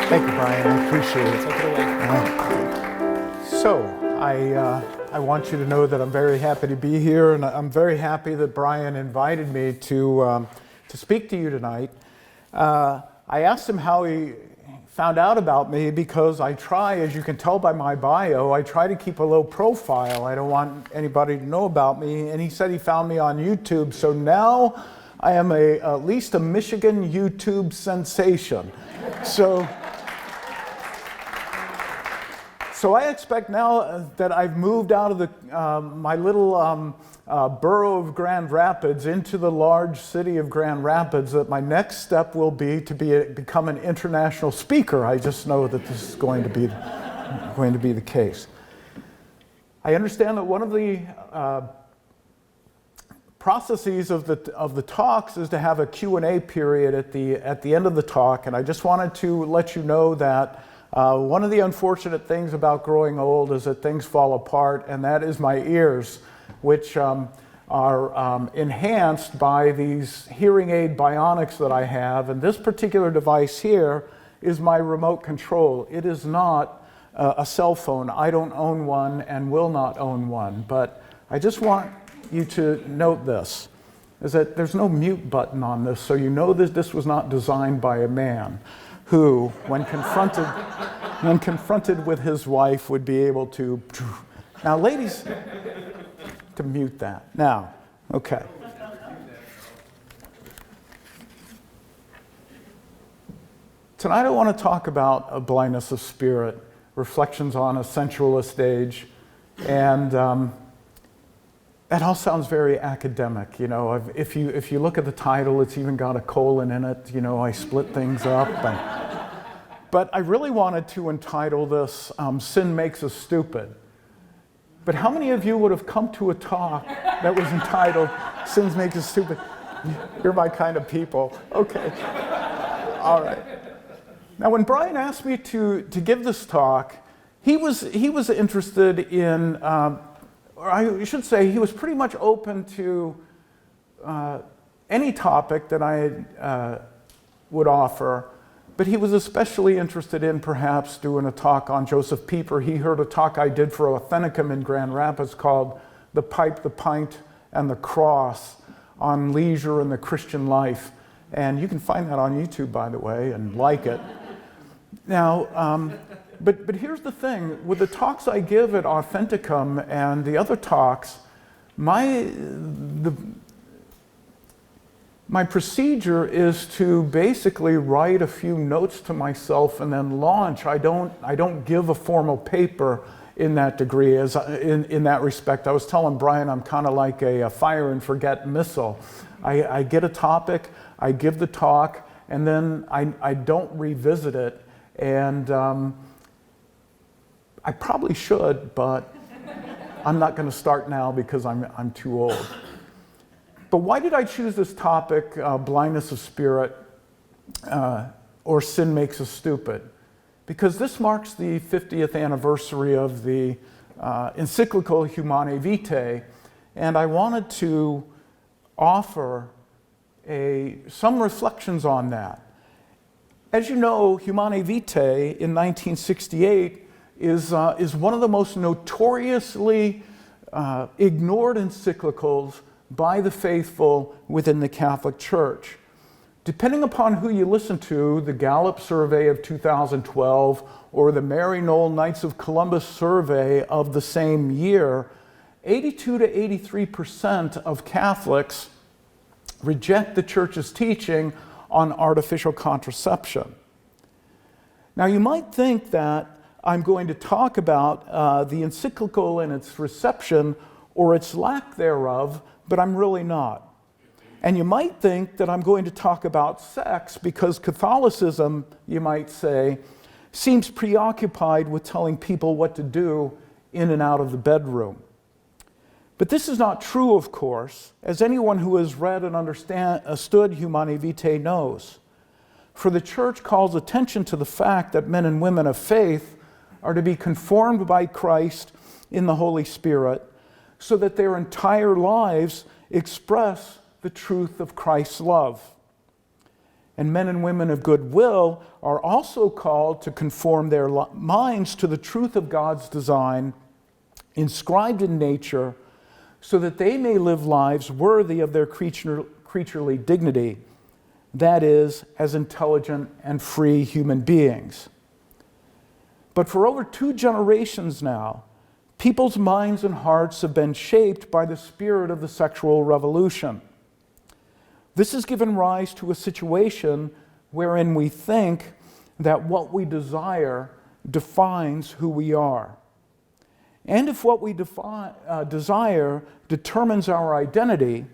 Thank you, Brian. I appreciate it. Take it away. So, I want you to know that I'm very happy to be here, and I'm very happy that Brian invited me to speak to you tonight. I asked him how he found out about me because I try, as you can tell by my bio, I try to keep a low profile. I don't want anybody to know about me, and he said he found me on YouTube, so now I am at least a Michigan YouTube sensation. So I expect now that I've moved out of my little borough of Grand Rapids into the large city of Grand Rapids, that my next step will be to become an international speaker. I just know that this is going to be the case. I understand that one of the processes of the talks is to have a Q&A period at the end of the talk, and I just wanted to let you know that one of the unfortunate things about growing old is that things fall apart, and that is my ears, which are enhanced by these hearing aid bionics that I have. And this particular device here is my remote control. It is not a cell phone. I don't own one and will not own one. But I just want you to note this, is that there's no mute button on this, so you know that this was not designed by a man who, when confronted with his wife, would be able to... Now, ladies, to mute that. Now, okay. Tonight I want to talk about a blindness of spirit, reflections on a sensualist age, and that all sounds very academic. You know, if you look at the title, it's even got a colon in it. You know, I split things up. But I really wanted to entitle this "Sin Makes Us Stupid." But how many of you would have come to a talk that was entitled "Sin Makes Us Stupid"? You're my kind of people. Okay. All right. Now, when Brian asked me to give this talk, he was interested in. Or I should say, he was pretty much open to any topic that I would offer, but he was especially interested in perhaps doing a talk on Joseph Pieper. He heard a talk I did for Authenticum in Grand Rapids called "The Pipe, the Pint, and the Cross" on leisure and the Christian life. And you can find that on YouTube, by the way, and like it. Now, But here's the thing, with the talks I give at Authenticum and the other talks, my procedure is to basically write a few notes to myself and then launch. I don't give a formal paper in that degree, in that respect. I was telling Brian I'm kind of like a fire and forget missile. I get a topic, I give the talk, and then I don't revisit it. And I probably should, but I'm not going to start now because I'm too old. But why did I choose this topic, blindness of spirit, or sin makes us stupid? Because this marks the 50th anniversary of the encyclical Humanae Vitae, and I wanted to offer some reflections on that. As you know, Humanae Vitae in 1968 is one of the most notoriously ignored encyclicals by the faithful within the Catholic Church. Depending upon who you listen to, the Gallup survey of 2012 or the Mary Knoll Knights of Columbus survey of the same year, 82 to 83% of Catholics reject the Church's teaching on artificial contraception. Now, you might think that I'm going to talk about the encyclical and its reception or its lack thereof, but I'm really not. And you might think that I'm going to talk about sex because Catholicism, you might say, seems preoccupied with telling people what to do in and out of the bedroom. But this is not true, of course, as anyone who has read and understood Humanae Vitae knows. For the Church calls attention to the fact that men and women of faith are to be conformed by Christ in the Holy Spirit so that their entire lives express the truth of Christ's love. and men and women of good will are also called to conform their minds to the truth of God's design inscribed in nature, so that they may live lives worthy of their creaturely dignity, that is, as intelligent and free human beings. But for over 2 generations now, people's minds and hearts have been shaped by the spirit of the sexual revolution. This has given rise to a situation wherein we think that what we desire defines who we are. And if what we desire determines our identity,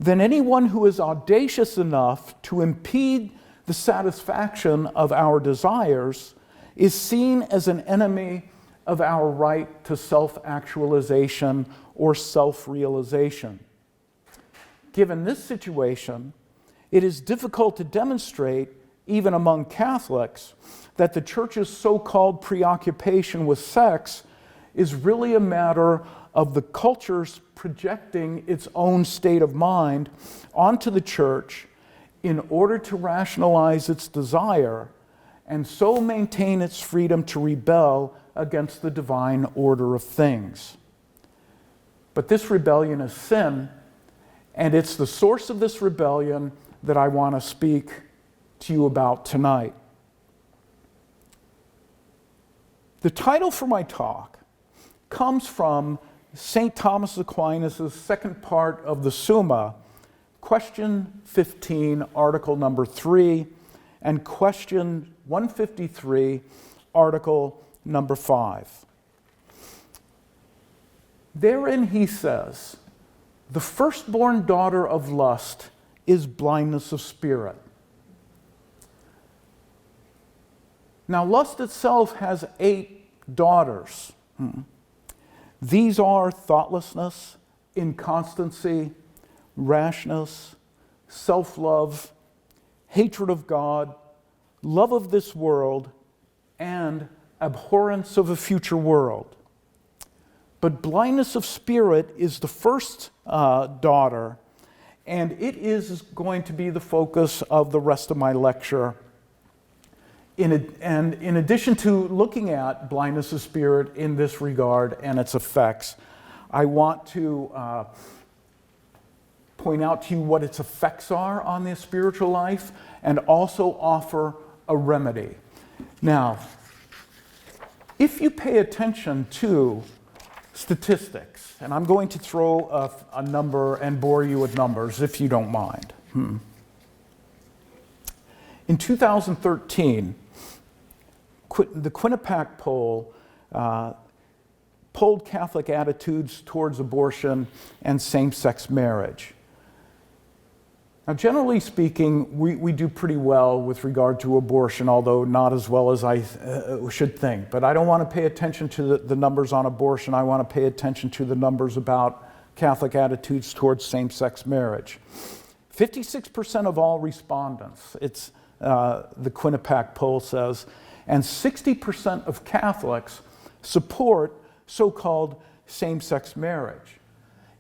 then anyone who is audacious enough to impede the satisfaction of our desires is seen as an enemy of our right to self-actualization or self-realization. Given this situation, it is difficult to demonstrate, even among Catholics, that the Church's so-called preoccupation with sex is really a matter of the culture's projecting its own state of mind onto the Church in order to rationalize its desire and so maintain its freedom to rebel against the divine order of things. But this rebellion is sin, and it's the source of this rebellion that I want to speak to you about tonight. The title for my talk comes from St. Thomas Aquinas' second part of the Summa, question 15, article number 3, and question 153, article number 5. Therein he says, "The firstborn daughter of lust is blindness of spirit." Now, lust itself has 8 daughters. These are thoughtlessness, inconstancy, rashness, self-love, hatred of God, love of this world, and abhorrence of a future world. But blindness of spirit is the first daughter, and it is going to be the focus of the rest of my lecture. And in addition to looking at blindness of spirit in this regard and its effects, I want to point out to you what its effects are on the spiritual life and also offer a remedy. Now, if you pay attention to statistics, and I'm going to throw a number and bore you with numbers if you don't mind. In 2013, the Quinnipiac poll polled Catholic attitudes towards abortion and same-sex marriage. Now, generally speaking, we do pretty well with regard to abortion, although not as well as I should think. But I don't want to pay attention to the numbers on abortion. I want to pay attention to the numbers about Catholic attitudes towards same-sex marriage. 56% of all respondents, it's the Quinnipiac poll says, and 60% of Catholics support so-called same-sex marriage.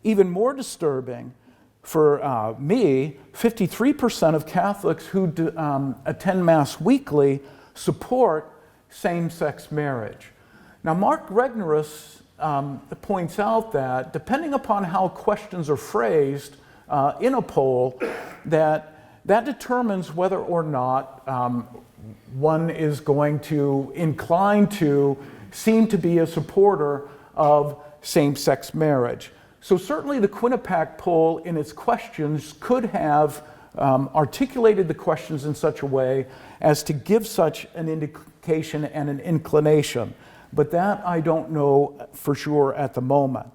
Even more disturbing, for me, 53% of Catholics who attend Mass weekly support same-sex marriage. Now, Mark Regnerus points out that depending upon how questions are phrased in a poll, that determines whether or not one is going to incline to seem to be a supporter of same-sex marriage. So certainly the Quinnipiac poll in its questions could have articulated the questions in such a way as to give such an indication and an inclination. But that I don't know for sure at the moment.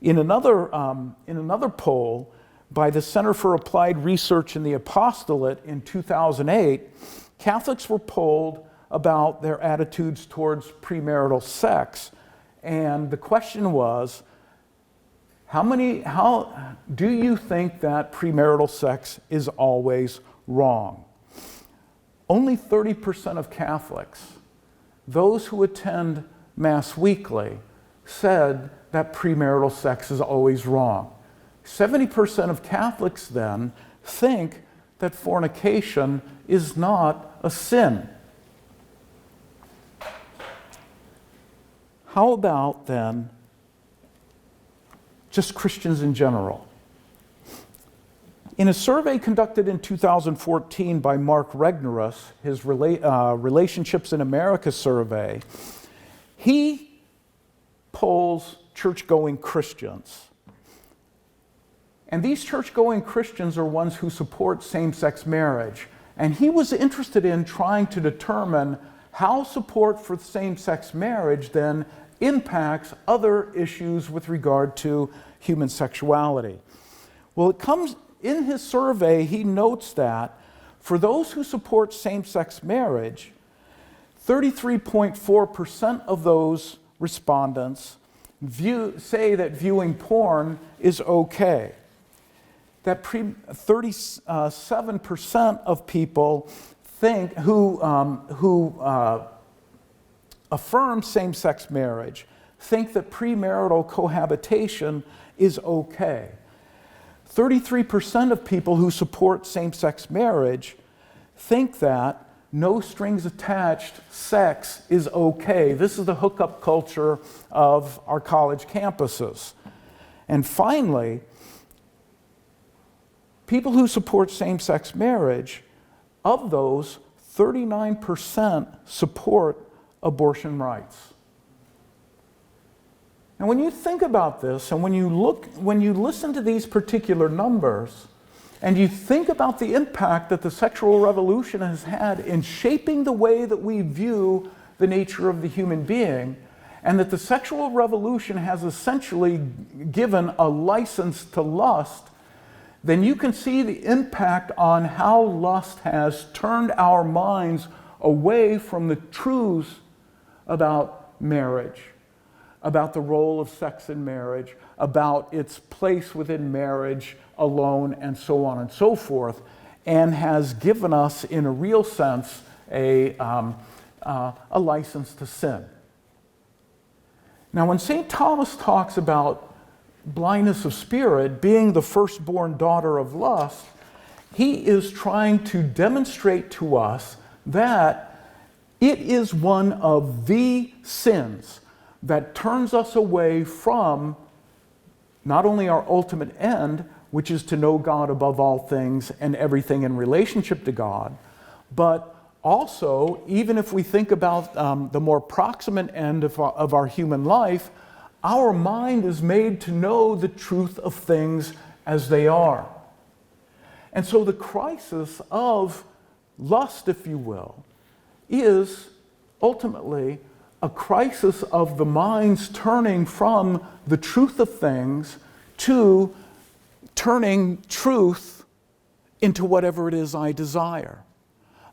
In another poll by the Center for Applied Research in the Apostolate in 2008, Catholics were polled about their attitudes towards premarital sex. And the question was, how do you think that premarital sex is always wrong? Only 30% of Catholics, those who attend Mass weekly, said that premarital sex is always wrong. 70% of Catholics then think that fornication is not a sin. How about then just Christians in general? In a survey conducted in 2014 by Mark Regnerus, his Relationships in America survey, he polls church-going Christians. And these church-going Christians are ones who support same-sex marriage. And he was interested in trying to determine how support for same-sex marriage then impacts other issues with regard to human sexuality. Well, it comes in his survey, he notes that for those who support same-sex marriage, 33.4% of those respondents say that viewing porn is okay. That 37% of people who affirm same-sex marriage think that premarital cohabitation is okay. 33% of people who support same-sex marriage think that no strings attached sex is okay. This is the hookup culture of our college campuses. And finally, people who support same-sex marriage, of those, 39% support abortion rights. And when you think about this, and when you listen to these particular numbers, and you think about the impact that the sexual revolution has had in shaping the way that we view the nature of the human being, and that the sexual revolution has essentially given a license to lust, then you can see the impact on how lust has turned our minds away from the truths about marriage, about the role of sex in marriage, about its place within marriage alone, and so on and so forth, and has given us, in a real sense, a license to sin. Now, when St. Thomas talks about blindness of spirit being the firstborn daughter of lust, he is trying to demonstrate to us that it is one of the sins that turns us away from not only our ultimate end, which is to know God above all things and everything in relationship to God, but also, even if we think about the more proximate end of our human life, our mind is made to know the truth of things as they are. And so the crisis of lust, if you will, is ultimately a crisis of the mind's turning from the truth of things to turning truth into whatever it is I desire.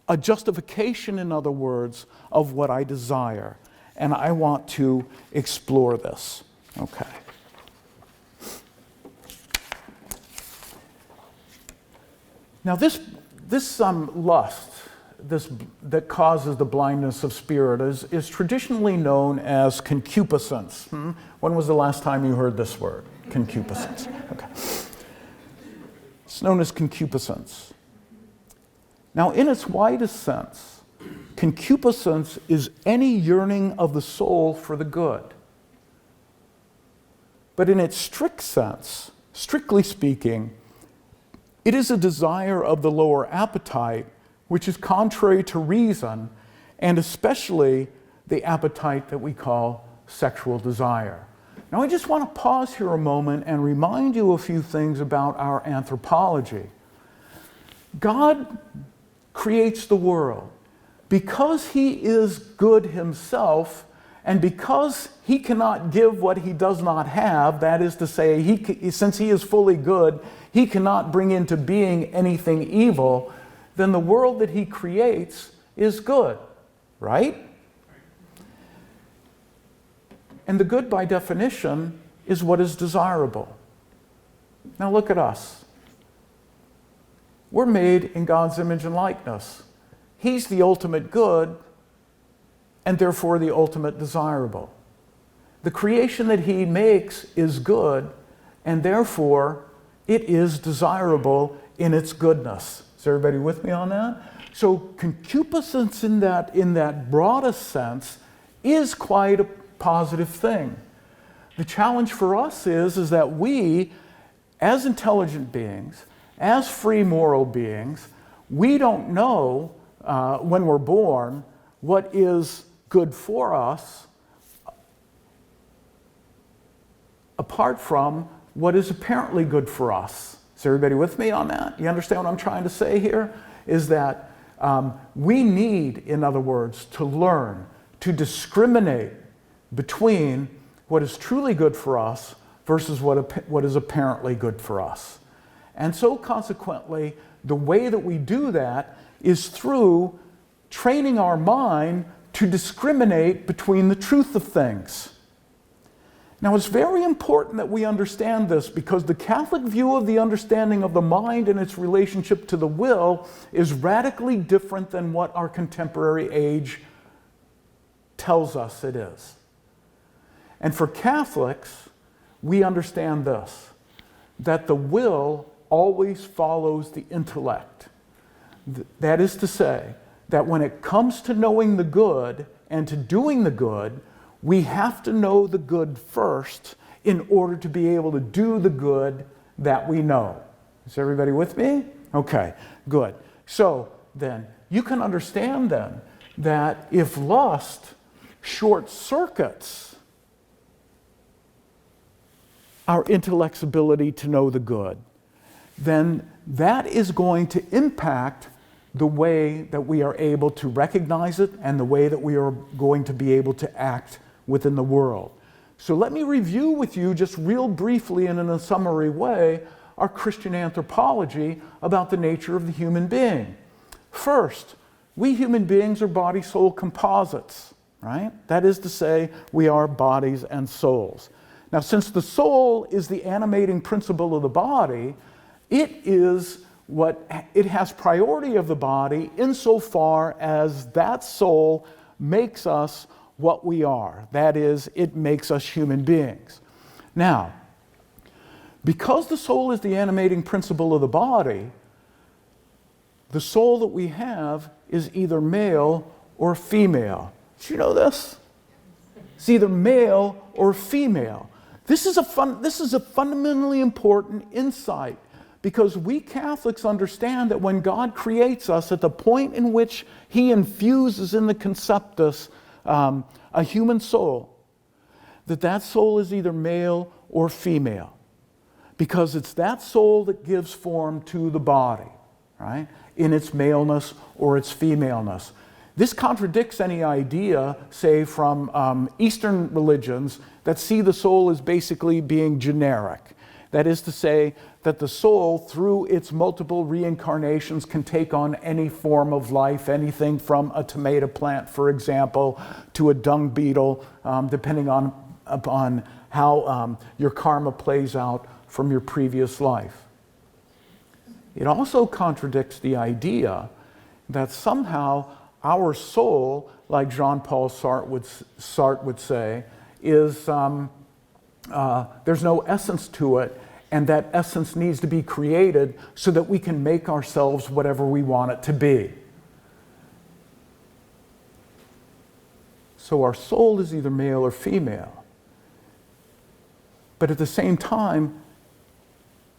A justification, in other words, of what I desire. And I want to explore this. Okay. Now this lust, that causes the blindness of spirit is traditionally known as concupiscence. When was the last time you heard this word? Concupiscence. Okay. It's known as concupiscence. Now, in its widest sense, concupiscence is any yearning of the soul for the good. But in its strict sense, strictly speaking, it is a desire of the lower appetite which is contrary to reason, and especially the appetite that we call sexual desire. Now, I just want to pause here a moment and remind you a few things about our anthropology. God creates the world. Because he is good himself, and because he cannot give what he does not have, that is to say, since he is fully good, he cannot bring into being anything evil, then the world that he creates is good, right? And the good, by definition, is what is desirable. Now look at us. We're made in God's image and likeness. He's the ultimate good, and therefore the ultimate desirable. The creation that he makes is good, and therefore it is desirable in its goodness. Is everybody with me on that? So concupiscence in that broadest sense is quite a positive thing. The challenge for us is that we, as intelligent beings, as free moral beings, we don't know when we're born what is good for us apart from what is apparently good for us. Is everybody with me on that? You understand what I'm trying to say here? Is that we need, in other words, to learn to discriminate between what is truly good for us versus what is apparently good for us. And so consequently, the way that we do that is through training our mind to discriminate between the truth of things. Now, it's very important that we understand this because the Catholic view of the understanding of the mind and its relationship to the will is radically different than what our contemporary age tells us it is. And for Catholics, we understand this, that the will always follows the intellect. That is to say, that when it comes to knowing the good and to doing the good, we have to know the good first in order to be able to do the good that we know. Is everybody with me? Okay, good. So then, you can understand then that if lust short circuits our intellect's ability to know the good, then that is going to impact the way that we are able to recognize it and the way that we are going to be able to act within the world. So let me review with you just real briefly and in a summary way our Christian anthropology about the nature of the human being. First, we human beings are body-soul composites, right? That is to say, we are bodies and souls. Now, since the soul is the animating principle of the body, it has priority of the body insofar as that soul makes us what we are. That is, it makes us human beings. Now, because the soul is the animating principle of the body, the soul that we have is either male or female. Did you know this? It's either male or female. This is a fundamentally important insight because we Catholics understand that when God creates us at the point in which He infuses in the conceptus a human soul, that soul is either male or female because it's that soul that gives form to the body, right? In its maleness or its femaleness. This contradicts any idea, say, from Eastern religions that see the soul as basically being generic. That is to say, that the soul, through its multiple reincarnations, can take on any form of life, anything from a tomato plant, for example, to a dung beetle, depending upon how your karma plays out from your previous life. It also contradicts the idea that somehow our soul, like Jean-Paul Sartre would say, is there's no essence to it, and that essence needs to be created so that we can make ourselves whatever we want it to be. So our soul is either male or female. But at the same time,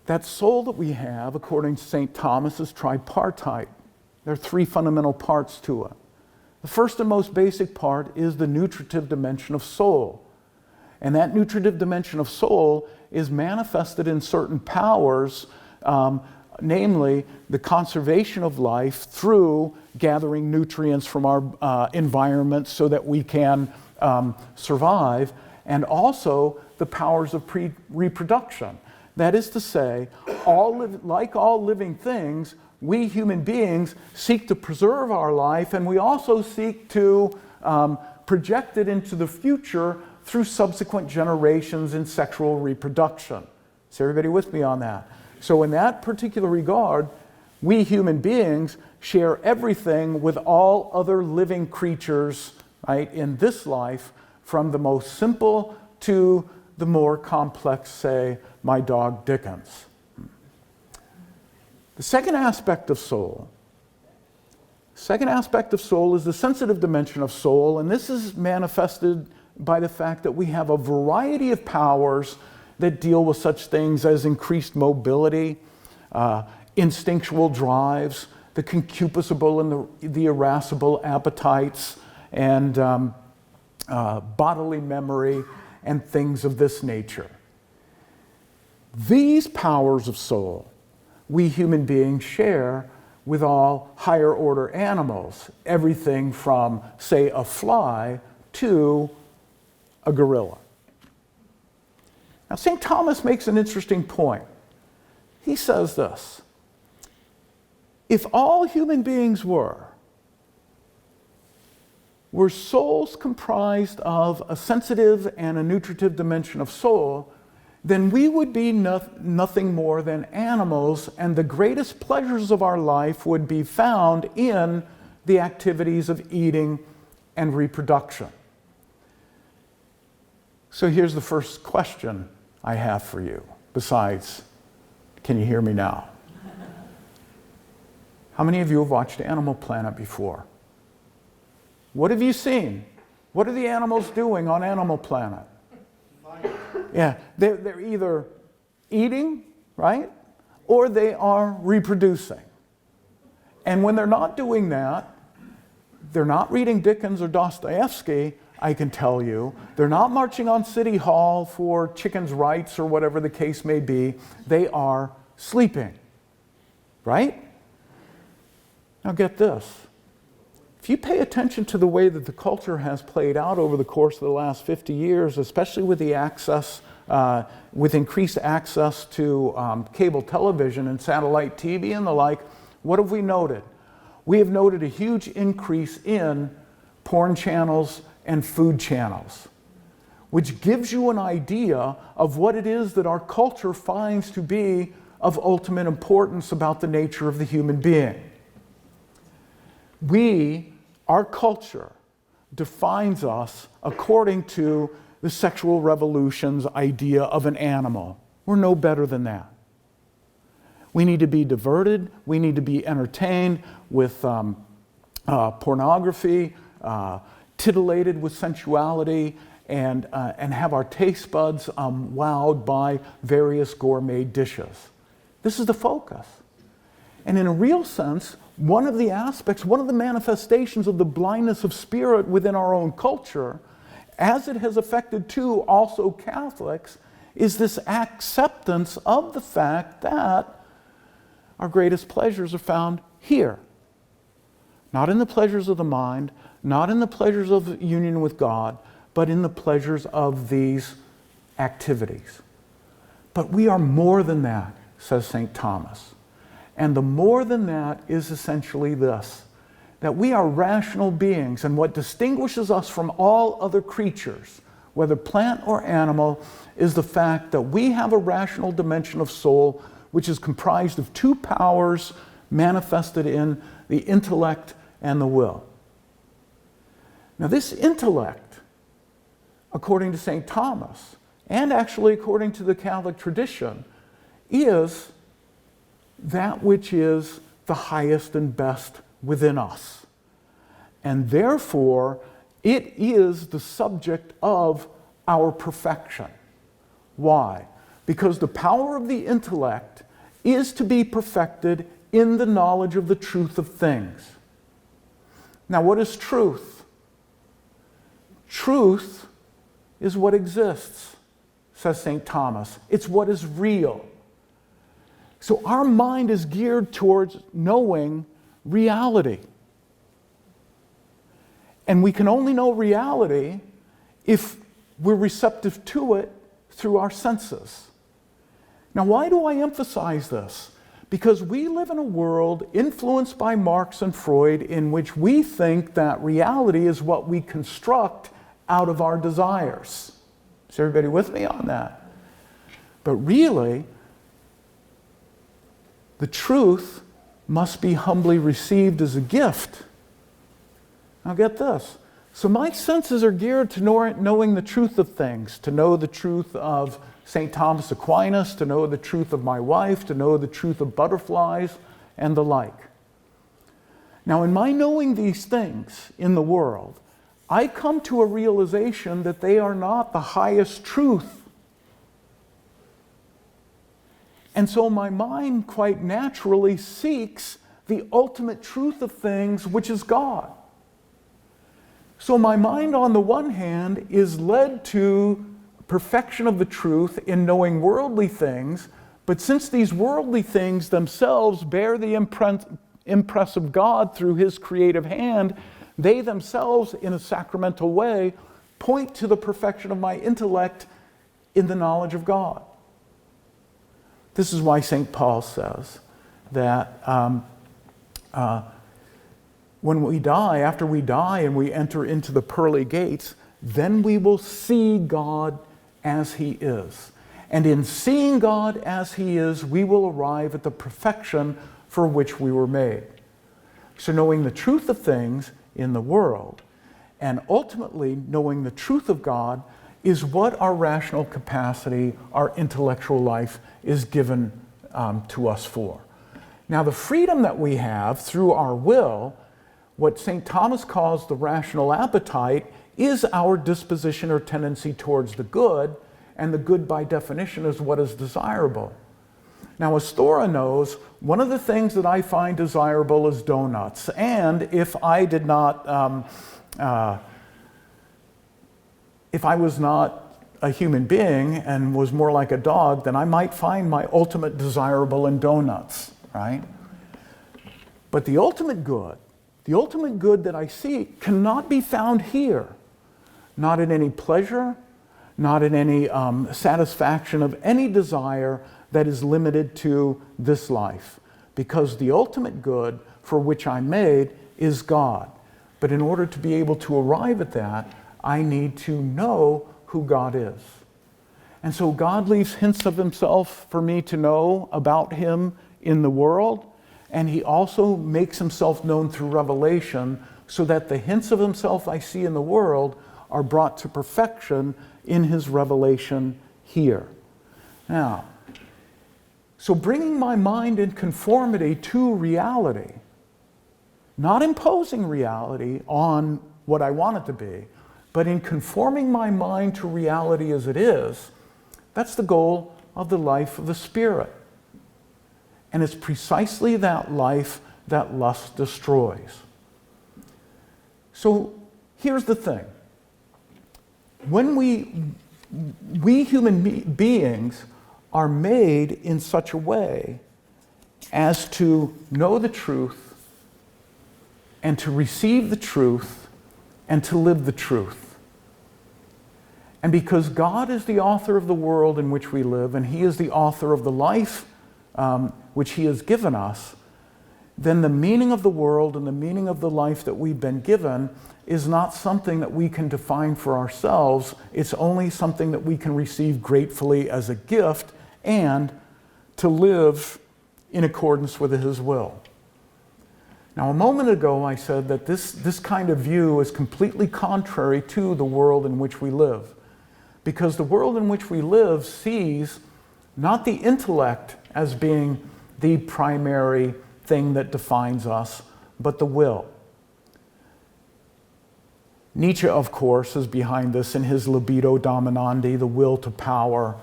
that soul that we have, according to St. Thomas, is tripartite. There are three fundamental parts to it. The first and most basic part is the nutritive dimension of soul. And that nutritive dimension of soul is manifested in certain powers, namely the conservation of life through gathering nutrients from our environment so that we can survive, and also the powers of reproduction. That is to say, like all living things, we human beings seek to preserve our life, and we also seek to project it into the future through subsequent generations in sexual reproduction. Is everybody with me on that? So in that particular regard, we human beings share everything with all other living creatures, right, in this life, from the most simple to the more complex, say, my dog Dickens. The second aspect of soul is the sensitive dimension of soul, and this is manifested by the fact that we have a variety of powers that deal with such things as increased mobility, instinctual drives, the concupiscible and the irascible appetites, and bodily memory, and things of this nature. These powers of soul we human beings share with all higher order animals, everything from, say, a fly to a gorilla. Now, St. Thomas makes an interesting point. He says this: if all human beings were souls comprised of a sensitive and a nutritive dimension of soul, then we would be nothing more than animals, and the greatest pleasures of our life would be found in the activities of eating and reproduction. So here's the first question I have for you, besides, can you hear me now? How many of you have watched Animal Planet before? What have you seen? What are the animals doing on Animal Planet? Yeah, they're either eating, right? Or they are reproducing. And when they're not doing that, they're not reading Dickens or Dostoevsky, I can tell you. They're not marching on City Hall for chickens' rights or whatever the case may be. They are sleeping, right? Now get this. If you pay attention to the way that the culture has played out over the course of the last 50 years, especially with the access, with increased access to cable television and satellite TV and the like, what have we noted? We have noted a huge increase in porn channels and food channels, which gives you an idea of what it is that our culture finds to be of ultimate importance about the nature of the human being. Our culture defines us according to the sexual revolution's idea of an animal. We're no better than that. We need to be diverted, we need to be entertained with pornography, titillated with sensuality, and have our taste buds wowed by various gourmet dishes. This is the focus. And in a real sense, one of the aspects, one of the manifestations of the blindness of spirit within our own culture, as it has affected too also Catholics, is this acceptance of the fact that our greatest pleasures are found here. Not in the pleasures of the mind, not in the pleasures of union with God, but in the pleasures of these activities. But we are more than that, says St. Thomas. And the more than that is essentially this, that we are rational beings, and what distinguishes us from all other creatures, whether plant or animal, is the fact that we have a rational dimension of soul which is comprised of two powers manifested in the intellect and the will. Now this intellect, according to St. Thomas, and actually according to the Catholic tradition, is that which is the highest and best within us. And therefore, it is the subject of our perfection. Why? Because the power of the intellect is to be perfected in the knowledge of the truth of things. Now, what is truth? Truth is what exists, says St. Thomas. It's what is real. So our mind is geared towards knowing reality. And we can only know reality if we're receptive to it through our senses. Now, why do I emphasize this? Because we live in a world influenced by Marx and Freud in which we think that reality is what we construct out of our desires. Is everybody with me on that? But really, the truth must be humbly received as a gift. Now get this. So my senses are geared to knowing the truth of things, to know the truth of St. Thomas Aquinas, to know the truth of my wife, to know the truth of butterflies, and the like. Now, in my knowing these things in the world, I come to a realization that they are not the highest truth. And so my mind quite naturally seeks the ultimate truth of things, which is God. So my mind, on the one hand, is led to perfection of the truth in knowing worldly things, but since these worldly things themselves bear the impress of God through His creative hand, they themselves, in a sacramental way, point to the perfection of my intellect in the knowledge of God. This is why St. Paul says that when we die, after we die and we enter into the pearly gates, then we will see God as He is. And in seeing God as He is, we will arrive at the perfection for which we were made. So knowing the truth of things in the world, and ultimately knowing the truth of God, is what our rational capacity, our intellectual life is given to us for. Now, the freedom that we have through our will, what St. Thomas calls the rational appetite, is our disposition or tendency towards the good, and the good by definition is what is desirable. Now, as Thora knows, one of the things that I find desirable is donuts, and if I did not, if I was not a human being and was more like a dog, then I might find my ultimate desirable in donuts, right? But the ultimate good that I seek cannot be found here, not in any pleasure, not in any satisfaction of any desire that is limited to this life, because the ultimate good for which I'm made is God. But in order to be able to arrive at that, I need to know who God is. And so God leaves hints of Himself for me to know about Him in the world, and He also makes Himself known through revelation, so that the hints of Himself I see in the world are brought to perfection in His revelation here. Now, so bringing my mind in conformity to reality, not imposing reality on what I want it to be, but in conforming my mind to reality as it is, that's the goal of the life of the Spirit. And it's precisely that life that lust destroys. So here's the thing. When we human beings are made in such a way as to know the truth and to receive the truth and to live the truth. And because God is the author of the world in which we live, and He is the author of the life which He has given us, then the meaning of the world and the meaning of the life that we've been given is not something that we can define for ourselves. It's only something that we can receive gratefully as a gift and to live in accordance with His will. Now, a moment ago I said that this kind of view is completely contrary to the world in which we live, because the world in which we live sees not the intellect as being the primary thing that defines us, but the will. Nietzsche, of course, is behind this in his libido dominandi, the will to power,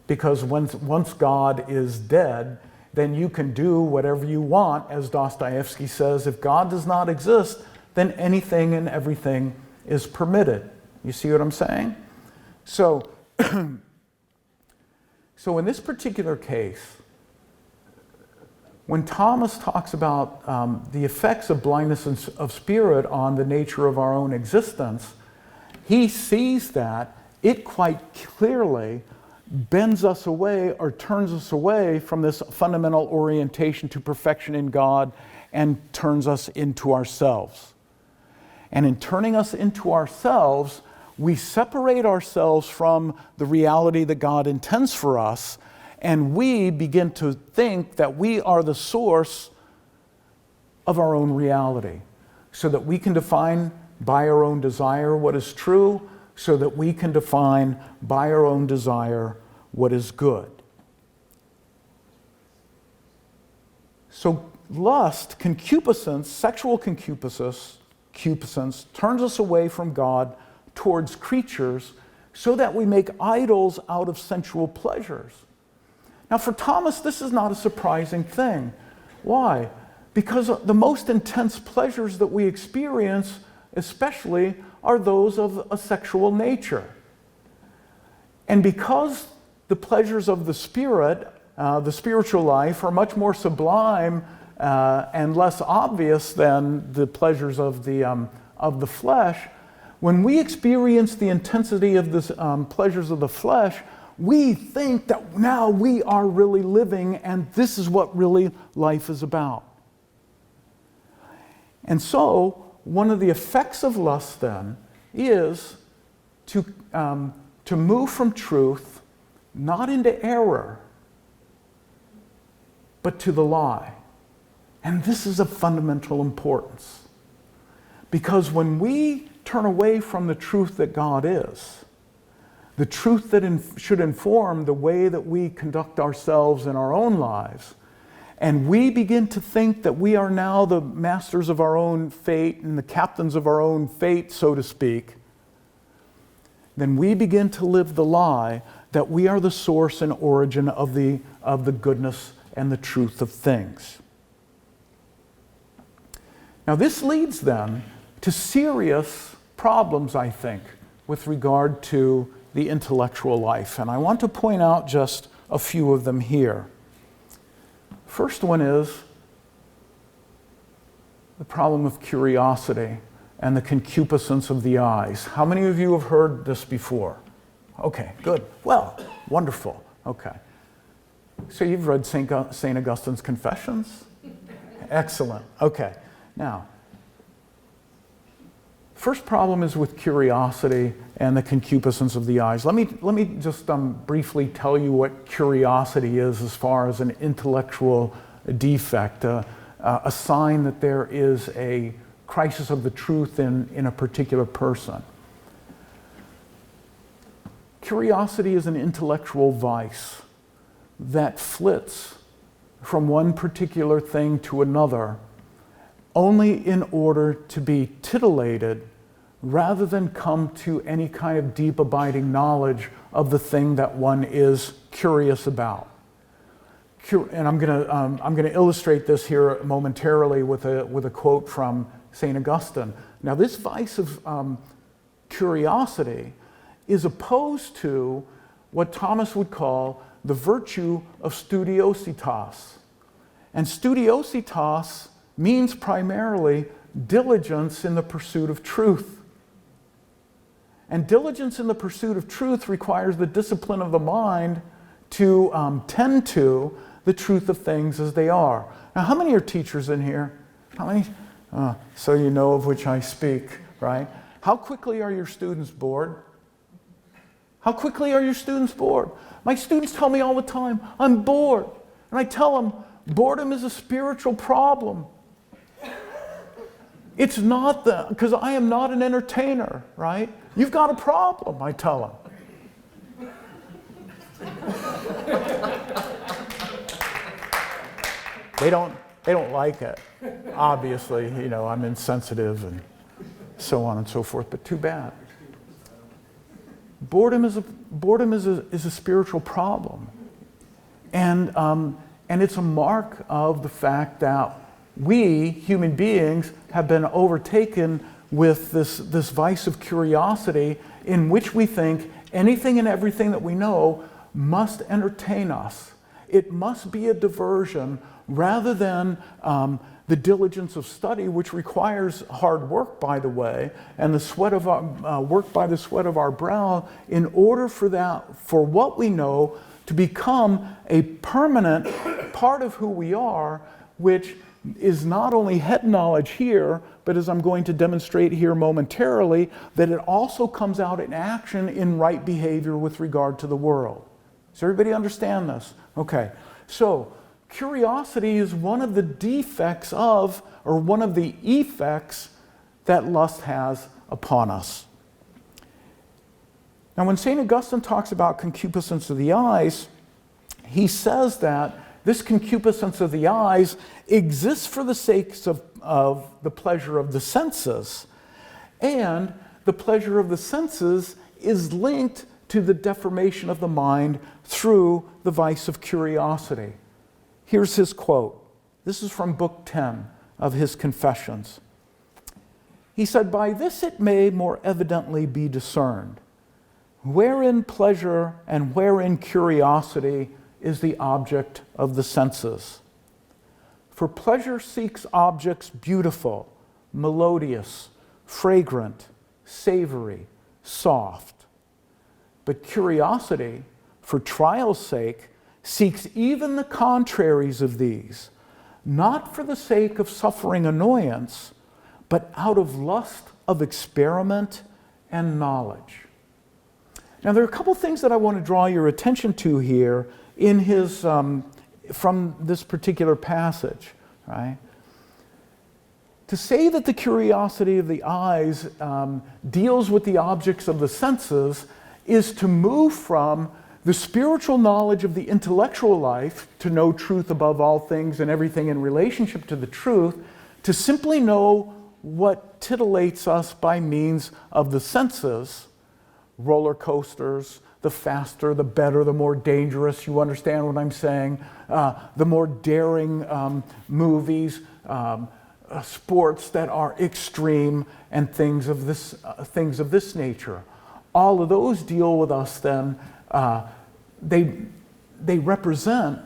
because once God is dead, then you can do whatever you want, as Dostoevsky says. If God does not exist, then anything and everything is permitted. You see what I'm saying? So, so in this particular case, when Thomas talks about the effects of blindness of spirit on the nature of our own existence, he sees that it quite clearly bends us away or turns us away from this fundamental orientation to perfection in God and turns us into ourselves. And in turning us into ourselves, we separate ourselves from the reality that God intends for us, and we begin to think that we are the source of our own reality, so that we can define by our own desire what is true, so that we can define by our own desire what is good. So lust, concupiscence, sexual concupiscence turns us away from God towards creatures so that we make idols out of sensual pleasures. Now for Thomas, this is not a surprising thing. Why? Because the most intense pleasures that we experience, especially, are those of a sexual nature. And because the pleasures of the spirit, the spiritual life, are much more sublime and less obvious than the pleasures of the flesh, when we experience the intensity of the pleasures of the flesh, we think that now we are really living and this is what really life is about. And so, one of the effects of lust then is to move from truth, not into error, but to the lie. And this is of fundamental importance. Because when we turn away from the truth that God is, the truth that should inform the way that we conduct ourselves in our own lives, and we begin to think that we are now the masters of our own fate and the captains of our own fate, so to speak, then we begin to live the lie that we are the source and origin of the goodness and the truth of things. Now this leads then to serious problems, I think, with regard to the intellectual life. And I want to point out just a few of them here. First one is the problem of curiosity and the concupiscence of the eyes. How many of you have heard this before? Okay, good. Well, wonderful. Okay. So you've read St. Augustine's Confessions? Excellent. Okay. Now, first problem is with curiosity and the concupiscence of the eyes. Let me just briefly tell you what curiosity is as far as an intellectual defect, a sign that there is a crisis of the truth in a particular person. Curiosity is an intellectual vice that flits from one particular thing to another only in order to be titillated rather than come to any kind of deep abiding knowledge of the thing that one is curious about. And I'm going to illustrate this here momentarily with a quote from St. Augustine. Now this vice of curiosity is opposed to what Thomas would call the virtue of studiositas. And studiositas means primarily diligence in the pursuit of truth. And diligence in the pursuit of truth requires the discipline of the mind to tend to the truth of things as they are. Now, how many are teachers in here? How many? So you know of which I speak, right? How quickly are your students bored? How quickly are your students bored? My students tell me all the time, I'm bored. And I tell them, boredom is a spiritual problem. It's not because I am not an entertainer, right? You've got a problem, I tell them. They don't like it. Obviously, you know, I'm insensitive and so on and so forth, but too bad. Boredom is a spiritual problem. And it's a mark of the fact that we, human beings, have been overtaken with this vice of curiosity in which we think anything and everything that we know must entertain us. It must be a diversion rather than the diligence of study, which requires hard work, by the way, and the sweat of our, work by the sweat of our brow, in order for what we know to become a permanent part of who we are, which is not only head knowledge here, but as I'm going to demonstrate here momentarily, that it also comes out in action in right behavior with regard to the world. Does everybody understand this? Okay, so curiosity is one of the defects of, or one of the effects that lust has upon us. Now when St. Augustine talks about concupiscence of the eyes, he says that this concupiscence of the eyes exists for the sake of the pleasure of the senses, and the pleasure of the senses is linked to the deformation of the mind through the vice of curiosity. Here's his quote. This is from Book 10 of his Confessions. He said, "By this it may more evidently be discerned, wherein pleasure and wherein curiosity is the object of the senses. For pleasure seeks objects beautiful, melodious, fragrant, savory, soft. But curiosity, for trial's sake, seeks even the contraries of these, not for the sake of suffering annoyance, but out of lust of experiment and knowledge." Now, there are a couple things that I want to draw your attention to here in his, from this particular passage, right? To say that the curiosity of the eyes deals with the objects of the senses is to move from the spiritual knowledge of the intellectual life, to know truth above all things and everything in relationship to the truth, to simply know what titillates us by means of the senses, roller coasters, the faster, the better, the more dangerous, you understand what I'm saying, the more daring movies, sports that are extreme, and things of this nature. All of those deal with us then, they represent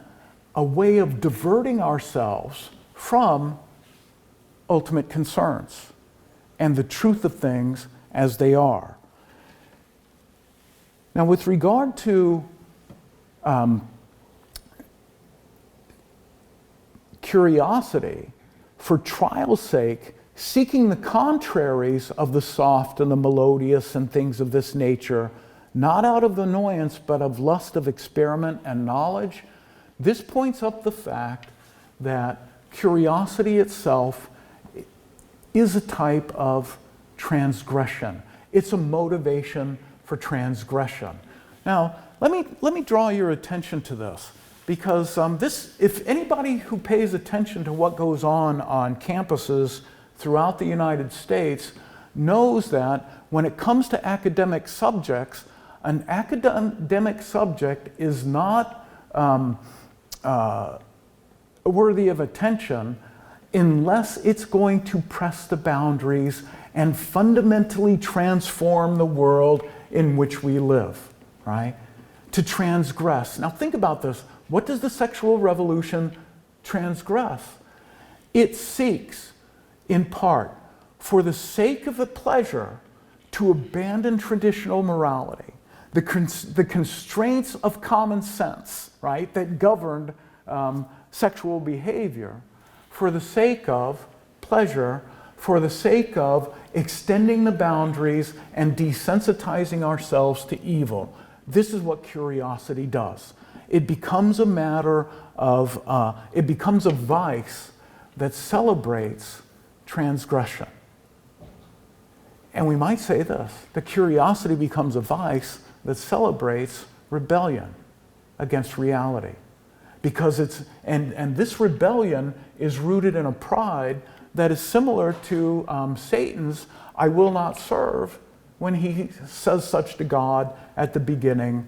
a way of diverting ourselves from ultimate concerns and the truth of things as they are. Now, with regard to curiosity, for trial's sake, seeking the contraries of the soft and the melodious and things of this nature, not out of annoyance, but of lust of experiment and knowledge, this points up the fact that curiosity itself is a type of transgression. It's a motivation for transgression. Now, let me draw your attention to this, because if anybody who pays attention to what goes on campuses throughout the United States knows that when it comes to academic subjects, an academic subject is not worthy of attention unless it's going to press the boundaries and fundamentally transform the world in which we live, right? To transgress. Now think about this. What does the sexual revolution transgress? It seeks, in part, for the sake of the pleasure, to abandon traditional morality, the constraints of common sense, right, that governed sexual behavior, for the sake of pleasure, for the sake of extending the boundaries and desensitizing ourselves to evil. This is what curiosity does. It becomes a matter of, it becomes a vice that celebrates transgression. And we might say this, that curiosity becomes a vice that celebrates rebellion against reality. Because and this rebellion is rooted in a pride that is similar to Satan's "I will not serve" when he says such to God at the beginning.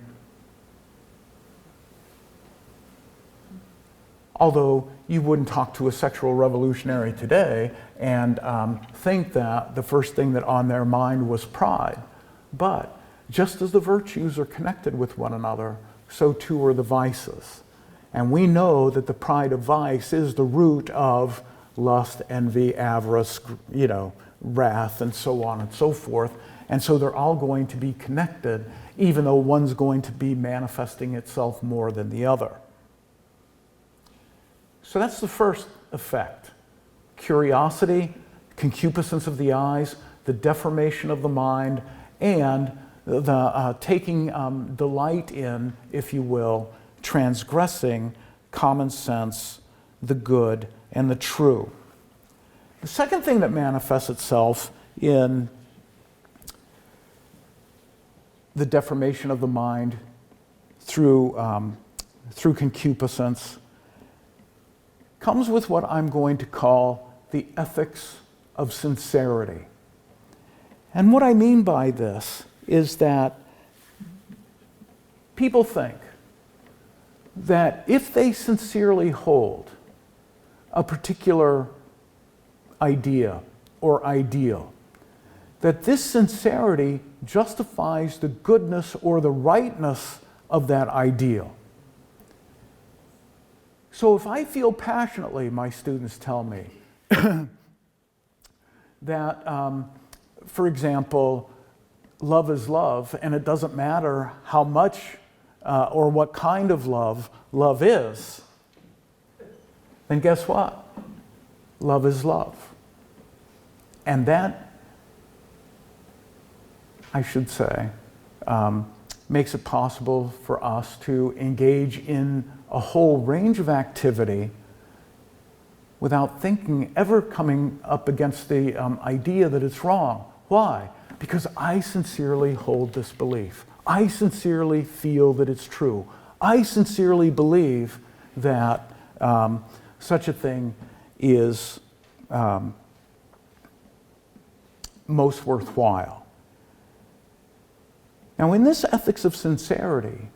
Although you wouldn't talk to a sexual revolutionary today and think that the first thing that on their mind was pride. But just as the virtues are connected with one another, so too are the vices. And we know that the pride of vice is the root of lust, envy, avarice, wrath, and so on and so forth. And so they're all going to be connected, even though one's going to be manifesting itself more than the other. So that's the first effect. Curiosity, concupiscence of the eyes, the deformation of the mind, and the taking delight in, if you will, transgressing common sense, the good, and the true. The second thing that manifests itself in the deformation of the mind through concupiscence comes with what I'm going to call the ethics of sincerity. And what I mean by this is that people think that if they sincerely hold a particular idea or ideal, that this sincerity justifies the goodness or the rightness of that ideal. So if I feel passionately, my students tell me, that, for example, love is love, and it doesn't matter how much or what kind of love is, then guess what? Love is love. And that, I should say, makes it possible for us to engage in a whole range of activity without thinking, ever coming up against the idea that it's wrong. Why? Because I sincerely hold this belief. I sincerely feel that it's true. I sincerely believe that such a thing is most worthwhile. Now, in this ethics of sincerity,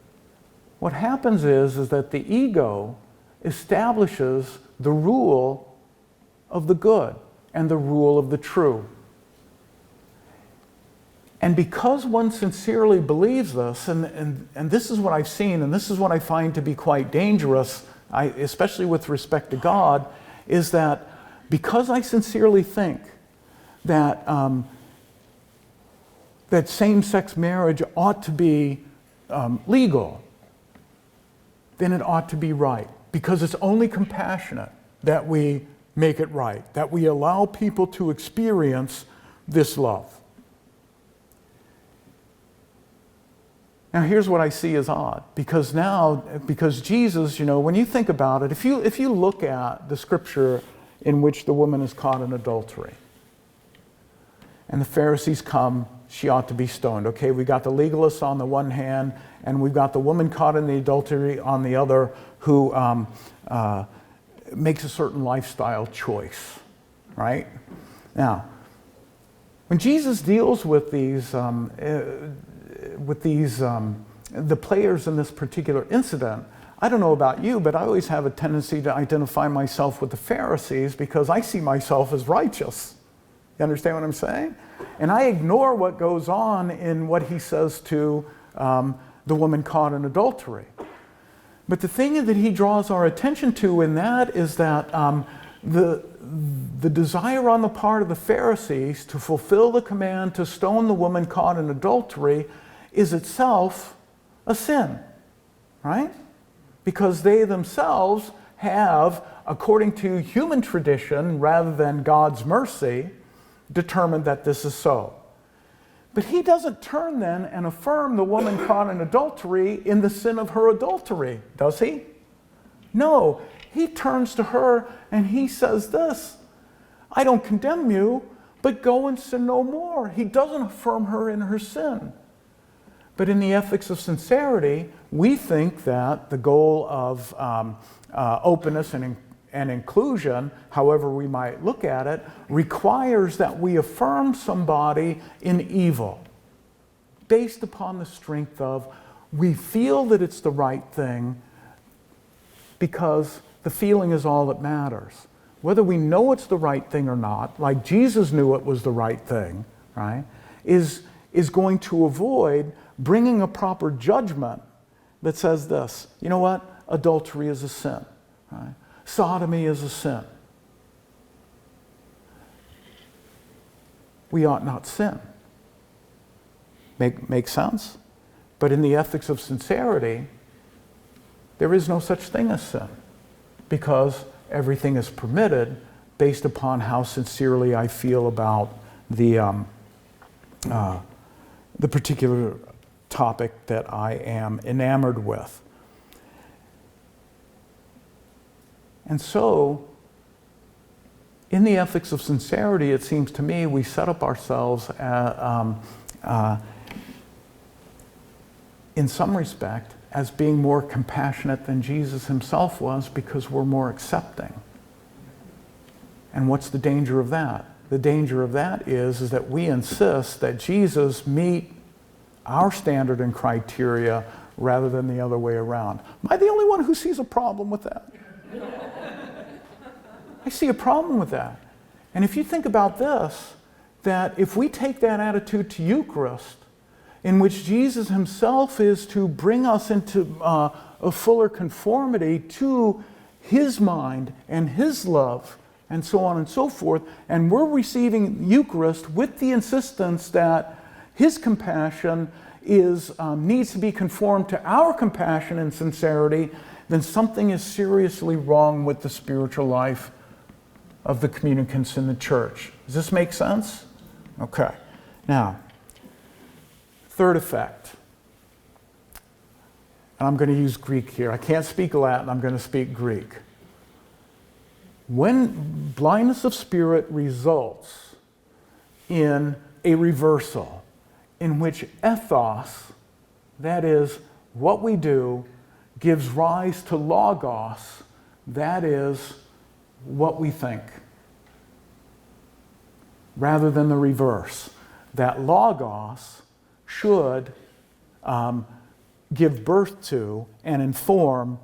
what happens is that the ego establishes the rule of the good and the rule of the true. And because one sincerely believes this, and this is what I've seen, and this is what I find to be quite dangerous, especially with respect to God, is that because I sincerely think that that same-sex marriage ought to be legal, then it ought to be right. Because it's only compassionate that we make it right, that we allow people to experience this love. Now here's what I see as odd, because Jesus, when you think about it, if you look at the scripture in which the woman is caught in adultery, and the Pharisees come, she ought to be stoned. Okay, we got the legalists on the one hand, and we've got the woman caught in the adultery on the other, who makes a certain lifestyle choice, right? Now, when Jesus deals with the players in this particular incident, I don't know about you, but I always have a tendency to identify myself with the Pharisees because I see myself as righteous. You understand what I'm saying? And I ignore what goes on in what he says to the woman caught in adultery. But the thing that he draws our attention to in that is that the desire on the part of the Pharisees to fulfill the command to stone the woman caught in adultery is itself a sin, right? Because they themselves have, according to human tradition rather than God's mercy, determined that this is so. But he doesn't turn then and affirm the woman caught in adultery in the sin of her adultery, does he? No, he turns to her and he says this, I don't condemn you, but go and sin no more. He doesn't affirm her in her sin. But in the ethics of sincerity, we think that the goal of openness and inclusion, however we might look at it, requires that we affirm somebody in evil based upon the strength of we feel that it's the right thing because the feeling is all that matters. Whether we know it's the right thing or not, like Jesus knew it was the right thing, right, is going to avoid bringing a proper judgment that says this, you know what, adultery is a sin, right? Sodomy is a sin. We ought not sin. Make sense? But in the ethics of sincerity, there is no such thing as sin because everything is permitted based upon how sincerely I feel about the particular topic that I am enamored with. And so, in the ethics of sincerity, it seems to me we set up ourselves in some respect as being more compassionate than Jesus himself was because we're more accepting. And what's the danger of that? The danger of that is that we insist that Jesus meet our standard and criteria rather than the other way around. Am I the only one who sees a problem with that? I see a problem with that. And if you think about this, that if we take that attitude to Eucharist, in which Jesus himself is to bring us into a fuller conformity to his mind and his love, and so on and so forth, and we're receiving Eucharist with the insistence that his compassion needs to be conformed to our compassion and sincerity, then something is seriously wrong with the spiritual life of the communicants in the church. Does this make sense? Okay. Now, third effect. And I'm going to use Greek here. I can't speak Latin, I'm going to speak Greek. When blindness of spirit results in a reversal in which ethos, that is, what we do, gives rise to logos, that is, what we think, rather than the reverse. That logos should give birth to and inform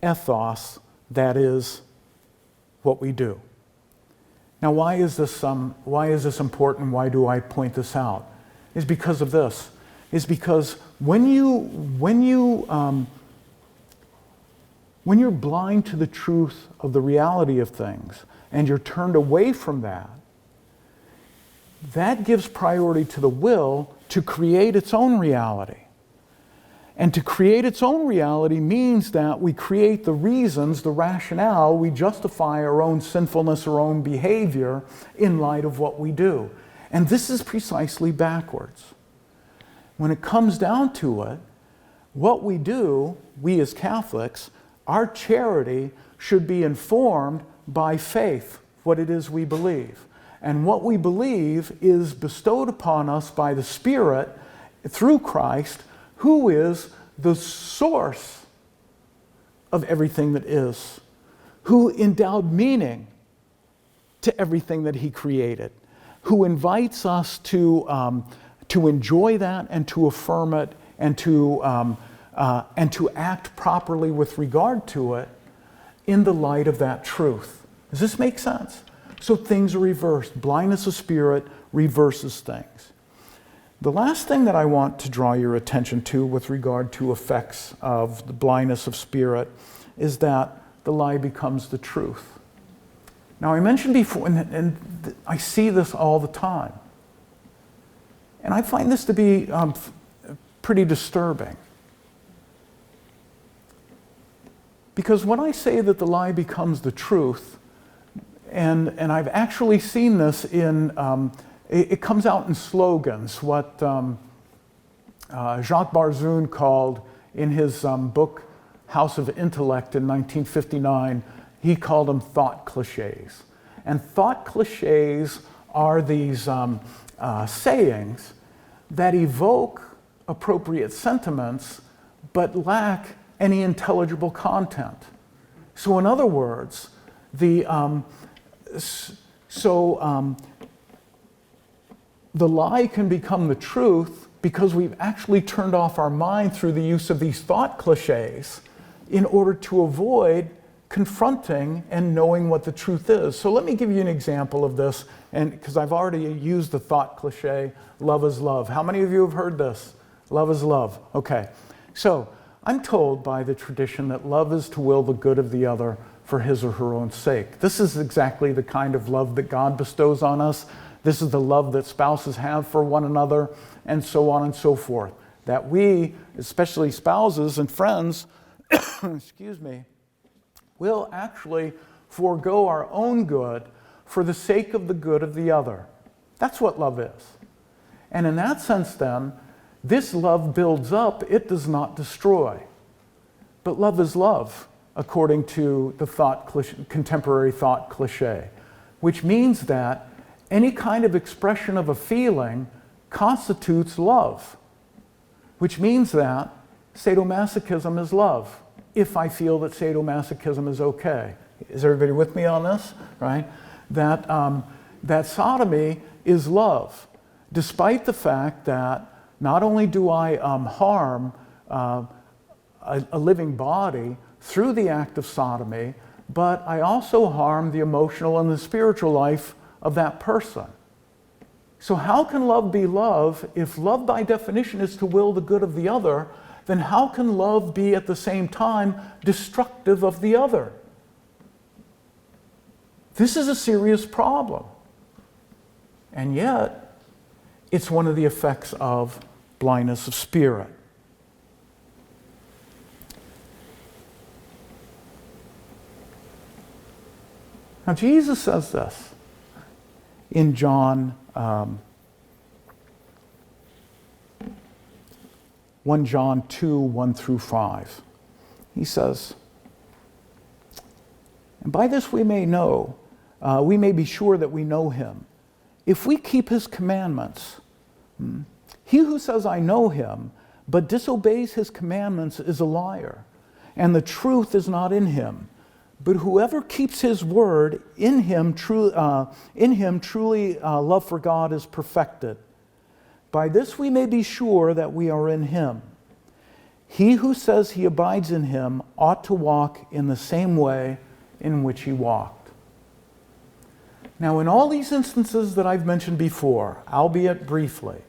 ethos, that is, what we do. Now, why is this important? Why do I point this out? It's because of this. It's because when you're blind to the truth of the reality of things and you're turned away from that, that gives priority to the will to create its own reality. And to create its own reality means that we create the reasons, the rationale, we justify our own sinfulness, our own behavior in light of what we do. And this is precisely backwards. When it comes down to it, what we do, we as Catholics, our charity should be informed by faith, what it is we believe. And what we believe is bestowed upon us by the Spirit through Christ, who is the source of everything that is, who endowed meaning to everything that he created, who invites us to enjoy that and to affirm it and to act properly with regard to it in the light of that truth. Does this make sense? So things are reversed. Blindness of spirit reverses things. The last thing that I want to draw your attention to with regard to effects of the blindness of spirit is that the lie becomes the truth. Now, I mentioned before, and I see this all the time, and I find this to be pretty disturbing. Because when I say that the lie becomes the truth, and I've actually seen this in, it comes out in slogans, what Jacques Barzun called in his book House of Intellect in 1959, he called them thought cliches. And thought cliches are these sayings that evoke appropriate sentiments but lack any intelligible content. So in other words, the lie can become the truth because we've actually turned off our mind through the use of these thought cliches in order to avoid confronting and knowing what the truth is. So let me give you an example of this, and because I've already used the thought cliche, love is love. How many of you have heard this? Love is love. Okay. So I'm told by the tradition that love is to will the good of the other for his or her own sake. This is exactly the kind of love that God bestows on us. This is the love that spouses have for one another, and so on and so forth. That we, especially spouses and friends, excuse me, will actually forego our own good for the sake of the good of the other. That's what love is. And in that sense then, this love builds up, it does not destroy. But love is love, according to the contemporary thought cliche, which means that any kind of expression of a feeling constitutes love, which means that sadomasochism is love, if I feel that sadomasochism is okay. Is everybody with me on this? Right? that sodomy is love, despite the fact that not only do I harm a living body through the act of sodomy, but I also harm the emotional and the spiritual life of that person. So how can love be love if love by definition is to will the good of the other? Then how can love be at the same time destructive of the other? This is a serious problem. And yet, it's one of the effects of blindness of spirit. Now, Jesus says this in John 1 John 2, 1 through 5. He says, "And by this we may know, we may be sure that we know him, if we keep his commandments. He who says, 'I know him,' but disobeys his commandments is a liar, and the truth is not in him. But whoever keeps his word, in him truly love for God is perfected. By this we may be sure that we are in him. He who says he abides in him ought to walk in the same way in which he walked." Now, in all these instances that I've mentioned before, albeit briefly,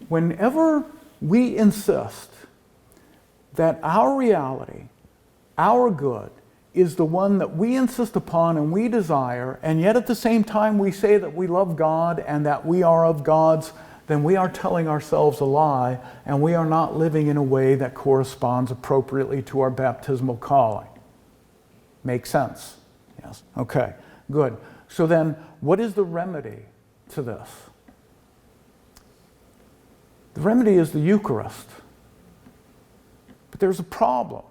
whenever we insist that our reality, our good, is the one that we insist upon and we desire, and yet at the same time we say that we love God and that we are of God's, then we are telling ourselves a lie, and we are not living in a way that corresponds appropriately to our baptismal calling. Make sense? Yes. Okay, good. So then, what is the remedy to this? The remedy is the Eucharist. But there's a problem.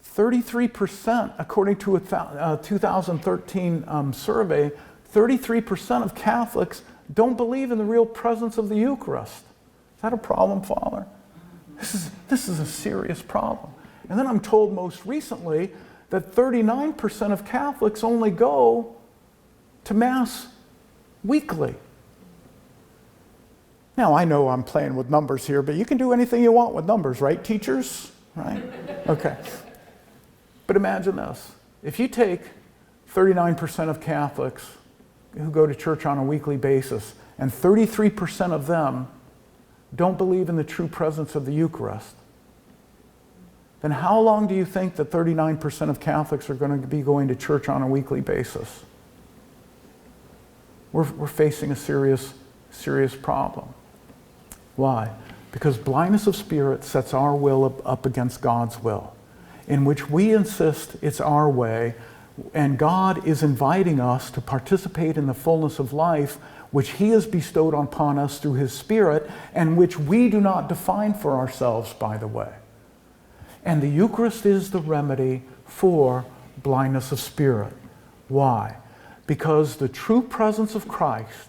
33%, according to a 2013 survey, 33% of Catholics don't believe in the real presence of the Eucharist. Is that a problem, Father? This is a serious problem. And then I'm told most recently that 39% of Catholics only go to Mass weekly. Now, I know I'm playing with numbers here, but you can do anything you want with numbers, right, teachers? Right? Okay. But imagine this. If you take 39% of Catholics who go to church on a weekly basis, and 33% of them don't believe in the true presence of the Eucharist, then how long do you think that 39% of Catholics are going to be going to church on a weekly basis? We're facing a serious problem. Why? Because blindness of spirit sets our will up against God's will, in which we insist it's our way, and God is inviting us to participate in the fullness of life which He has bestowed upon us through His Spirit, and which we do not define for ourselves, by the way. And the Eucharist is the remedy for blindness of spirit. Why? Because the true presence of Christ,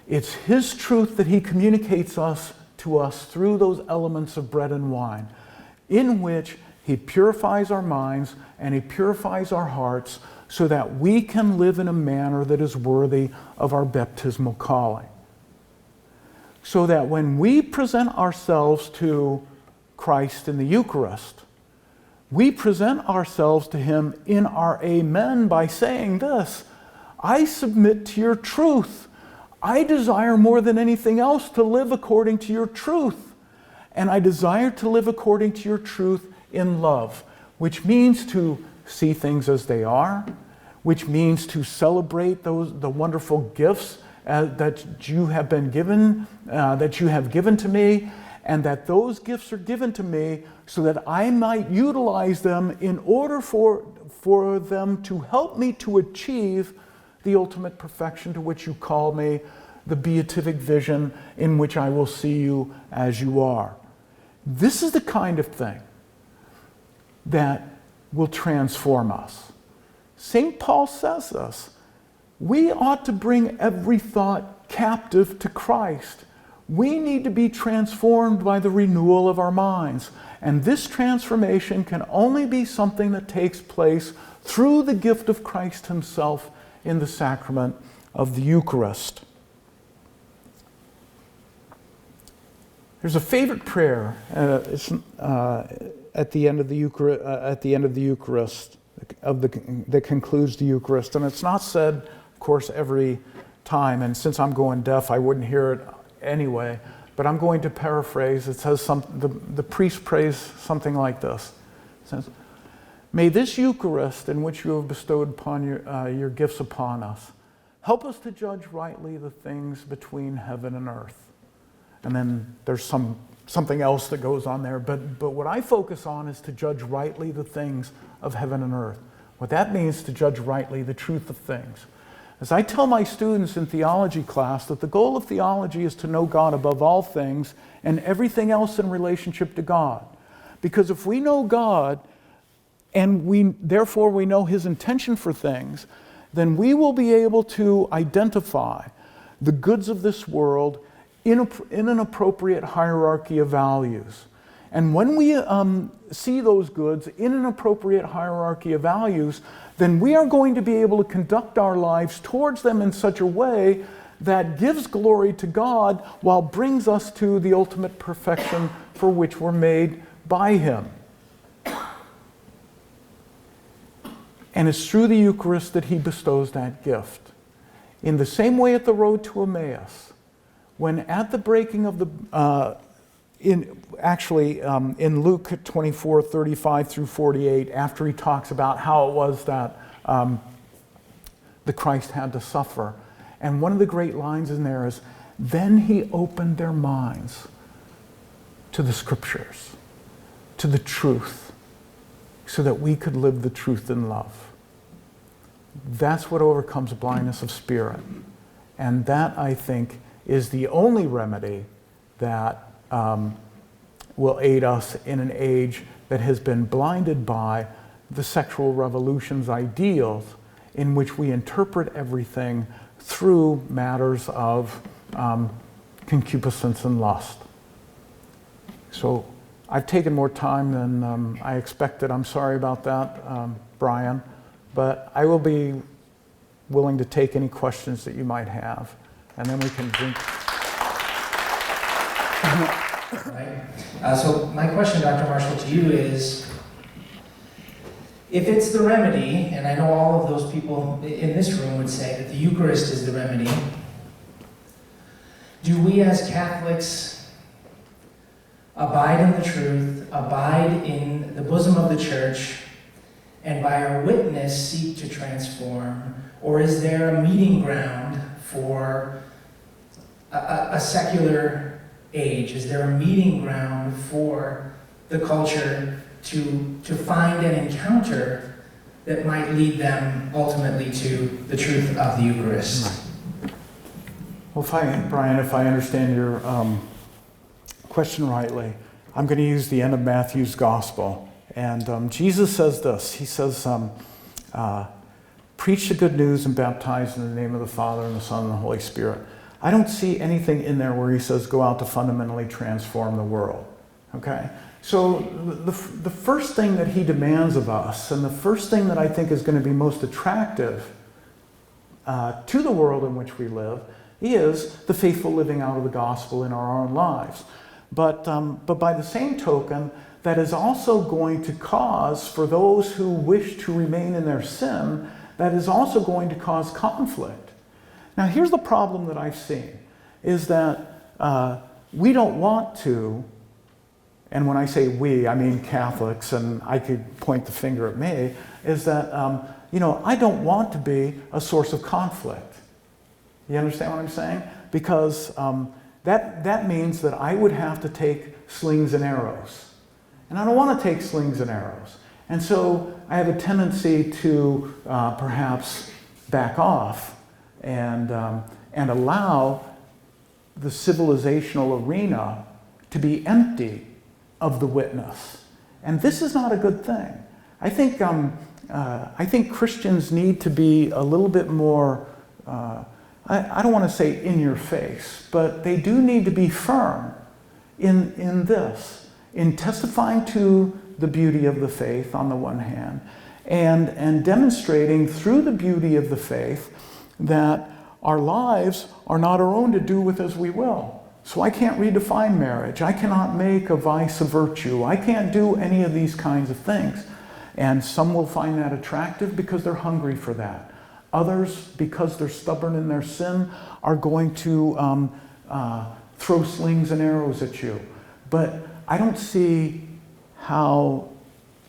it's His truth that He communicates to us through those elements of bread and wine, in which He purifies our minds and He purifies our hearts so that we can live in a manner that is worthy of our baptismal calling. So that when we present ourselves to Christ in the Eucharist, we present ourselves to Him in our amen by saying this: I submit to your truth. I desire more than anything else to live according to your truth. And I desire to live according to your truth in love, which means to see things as they are, which means to celebrate the wonderful gifts that you have been given, that you have given to me, and that those gifts are given to me so that I might utilize them in order for them to help me to achieve the ultimate perfection to which you call me, the beatific vision in which I will see you as you are. This is the kind of thing that will transform us. St. Paul says this. We ought to bring every thought captive to Christ. We need to be transformed by the renewal of our minds. And this transformation can only be something that takes place through the gift of Christ himself in the sacrament of the Eucharist. There's a favorite prayer at the end of the Eucharist, that concludes the Eucharist, and it's not said, of course, every time. And since I'm going deaf, I wouldn't hear it anyway. But I'm going to paraphrase. It says the priest prays something like this. It says, "May this Eucharist in which you have bestowed upon your gifts upon us help us to judge rightly the things between heaven and earth." And then there's something else that goes on there. But what I focus on is to judge rightly the things of heaven and earth. What that means, to judge rightly the truth of things. As I tell my students in theology class that the goal of theology is to know God above all things and everything else in relationship to God. Because if we know God and therefore we know his intention for things, then we will be able to identify the goods of this world in an appropriate hierarchy of values. And when we see those goods in an appropriate hierarchy of values, then we are going to be able to conduct our lives towards them in such a way that gives glory to God while brings us to the ultimate perfection for which we're made by him. And it's through the Eucharist that he bestows that gift. In the same way at the road to Emmaus, when at the breaking of the, in Luke 24, 35 through 48, after he talks about how it was that the Christ had to suffer. And one of the great lines in there is, "Then he opened their minds to the scriptures, to the truth, so that we could live the truth in love." That's what overcomes blindness of spirit. And that, I think, is the only remedy that will aid us in an age that has been blinded by the sexual revolution's ideals, in which we interpret everything through matters of concupiscence and lust. So I've taken more time than I expected. I'm sorry about that, Brian, but I will be willing to take any questions that you might have, and then we can drink. Right. So my question, Dr. Marshall, to you is, if it's the remedy, and I know all of those people in this room would say that the Eucharist is the remedy, do we as Catholics abide in the truth, abide in the bosom of the church, and by our witness seek to transform? Or is there a meeting ground for a secular age? Is there a meeting ground for the culture to find an encounter that might lead them ultimately to the truth of the Eucharist? Well, Brian, if I understand your question rightly, I'm going to use the end of Matthew's Gospel. And Jesus says this. He says, "Preach the good news and baptize in the name of the Father and the Son and the Holy Spirit." I don't see anything in there where he says go out to fundamentally transform the world. Okay? So the first thing that he demands of us, and the first thing that I think is going to be most attractive to the world in which we live, is the faithful living out of the gospel in our own lives. But by the same token, that is also going to cause, for those who wish to remain in their sin, that is also going to cause conflict. Now, here's the problem that I've seen, is that we don't want to, and when I say we, I mean Catholics, and I could point the finger at me, is that, I don't want to be a source of conflict. You understand what I'm saying? Because that means that I would have to take slings and arrows. And I don't want to take slings and arrows. And so I have a tendency to perhaps back off and allow the civilizational arena to be empty of the witness. And this is not a good thing. I think Christians need to be a little bit more, I don't want to say in your face, but they do need to be firm in this, in testifying to the beauty of the faith on the one hand, and demonstrating through the beauty of the faith that our lives are not our own to do with as we will. So I can't redefine marriage. I cannot make a vice a virtue. I can't do any of these kinds of things. And some will find that attractive because they're hungry for that. Others, because they're stubborn in their sin, are going to throw slings and arrows at you. But I don't see how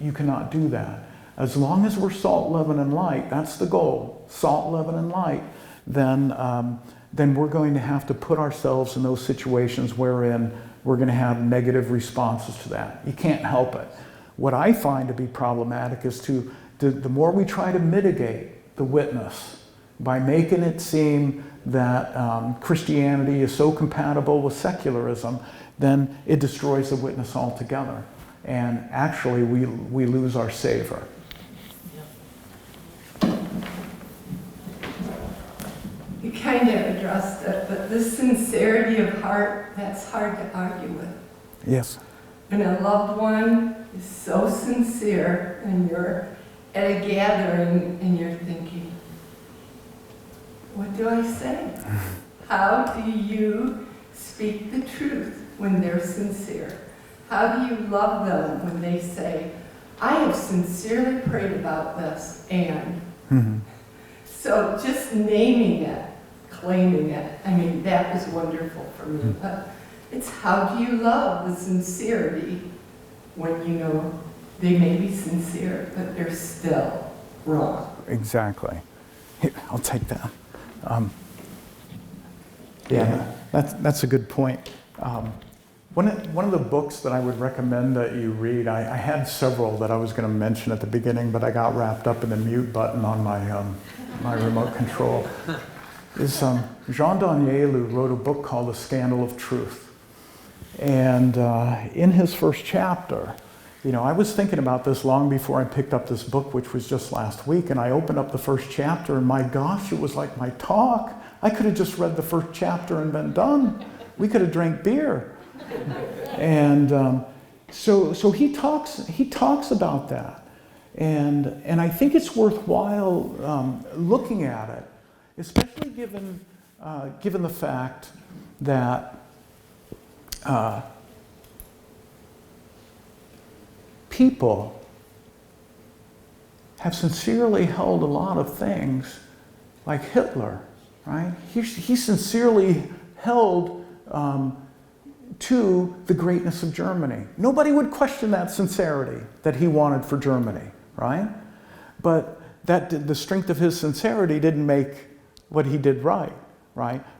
you cannot do that. As long as we're salt, leaven, and light, that's the goal, salt, leaven, and light, then we're going to have to put ourselves in those situations wherein we're going to have negative responses to that. You can't help it. What I find to be problematic is the more we try to mitigate the witness by making it seem that Christianity is so compatible with secularism, then it destroys the witness altogether. And actually, we lose our savor. You kind of addressed it, but the sincerity of heart, that's hard to argue with. Yes. When a loved one is so sincere and you're at a gathering and you're thinking, what do I say? How do you speak the truth when they're sincere? How do you love them when they say, I have sincerely prayed about this, and... Mm-hmm. So just naming it, claiming it, I mean, that was wonderful for me. But it's how do you love the sincerity when you know they may be sincere, but they're still wrong. Exactly. Here, I'll take that. Yeah, that's a good point. One of the books that I would recommend that you read, I had several that I was going to mention at the beginning, but I got wrapped up in the mute button on my remote control, is Jean Danielou wrote a book called The Scandal of Truth. And in his first chapter, I was thinking about this long before I picked up this book, which was just last week, and I opened up the first chapter, and my gosh, it was like my talk. I could have just read the first chapter and been done. We could have drank beer. And so he talks about that. And I think it's worthwhile looking at it, especially given the fact that people have sincerely held a lot of things, like Hitler, right? He sincerely held to the greatness of Germany. Nobody would question that sincerity that he wanted for Germany, right? But the strength of his sincerity didn't make what he did right?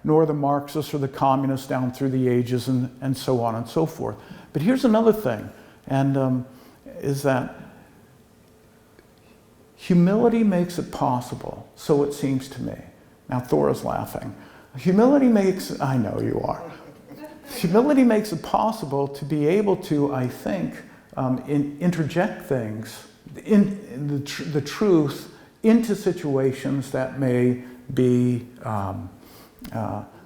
Nor the Marxists or the communists down through the ages and so on and so forth. But here's another thing, and is that humility makes it possible, so it seems to me. Now Thora's laughing. I know you are. Humility makes it possible to be able to, I think, interject things, in the truth, into situations that may be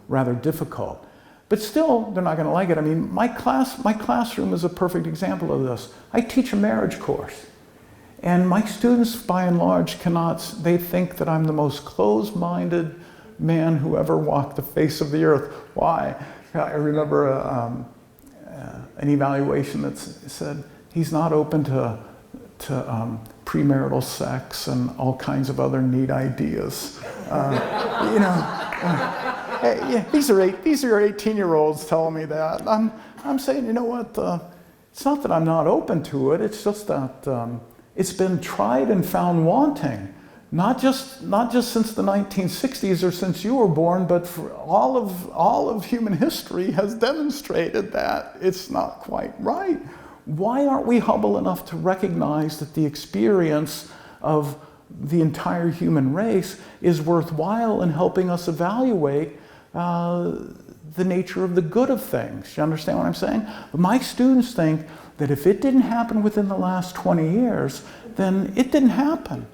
rather difficult. But still, they're not going to like it. I mean, my classroom is a perfect example of this. I teach a marriage course. And my students, by and large, they think that I'm the most closed-minded man who ever walked the face of the earth. Why? I remember an evaluation that said he's not open to premarital sex and all kinds of other neat ideas. These are 18-year-olds telling me that. I'm saying, you know what? It's not that I'm not open to it. It's just that it's been tried and found wanting. Not just since the 1960s or since you were born, but for all of human history has demonstrated that it's not quite right. Why aren't we humble enough to recognize that the experience of the entire human race is worthwhile in helping us evaluate the nature of the good of things? You understand what I'm saying? But my students think that if it didn't happen within the last 20 years, then it didn't happen.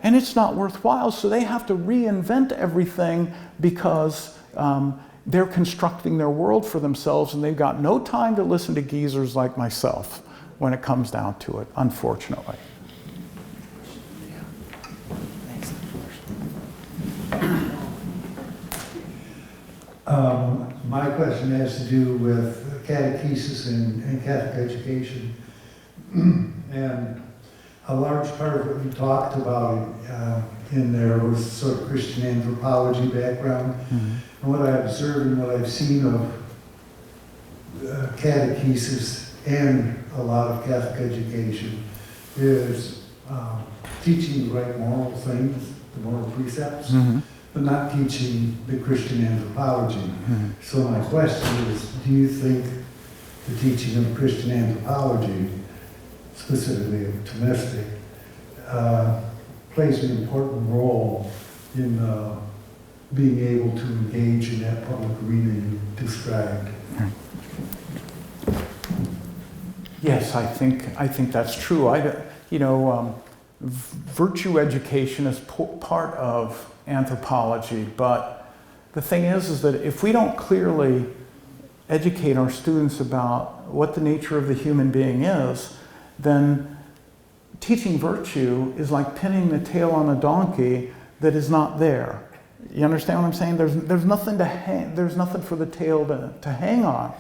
And it's not worthwhile, so they have to reinvent everything because they're constructing their world for themselves, and they've got no time to listen to geezers like myself when it comes down to it, unfortunately. My question has to do with catechesis and Catholic education. And a large part of what you talked about in there was sort of Christian anthropology background. Mm-hmm. And what I observed and what I've seen of catechesis and a lot of Catholic education is teaching the right moral things, the moral precepts, Mm-hmm. but not teaching the Christian anthropology. Mm-hmm. So my question is, do you think the teaching of Christian anthropology, specifically of Thomistic, plays an important role in being able to engage in that public arena you described? Yes, I think that's true. Virtue education is part of anthropology, but the thing is that if we don't clearly educate our students about what the nature of the human being is, then teaching virtue is like pinning the tail on a donkey that is not there. You understand what I'm saying? There's nothing to hang, there's nothing for the tail to hang on.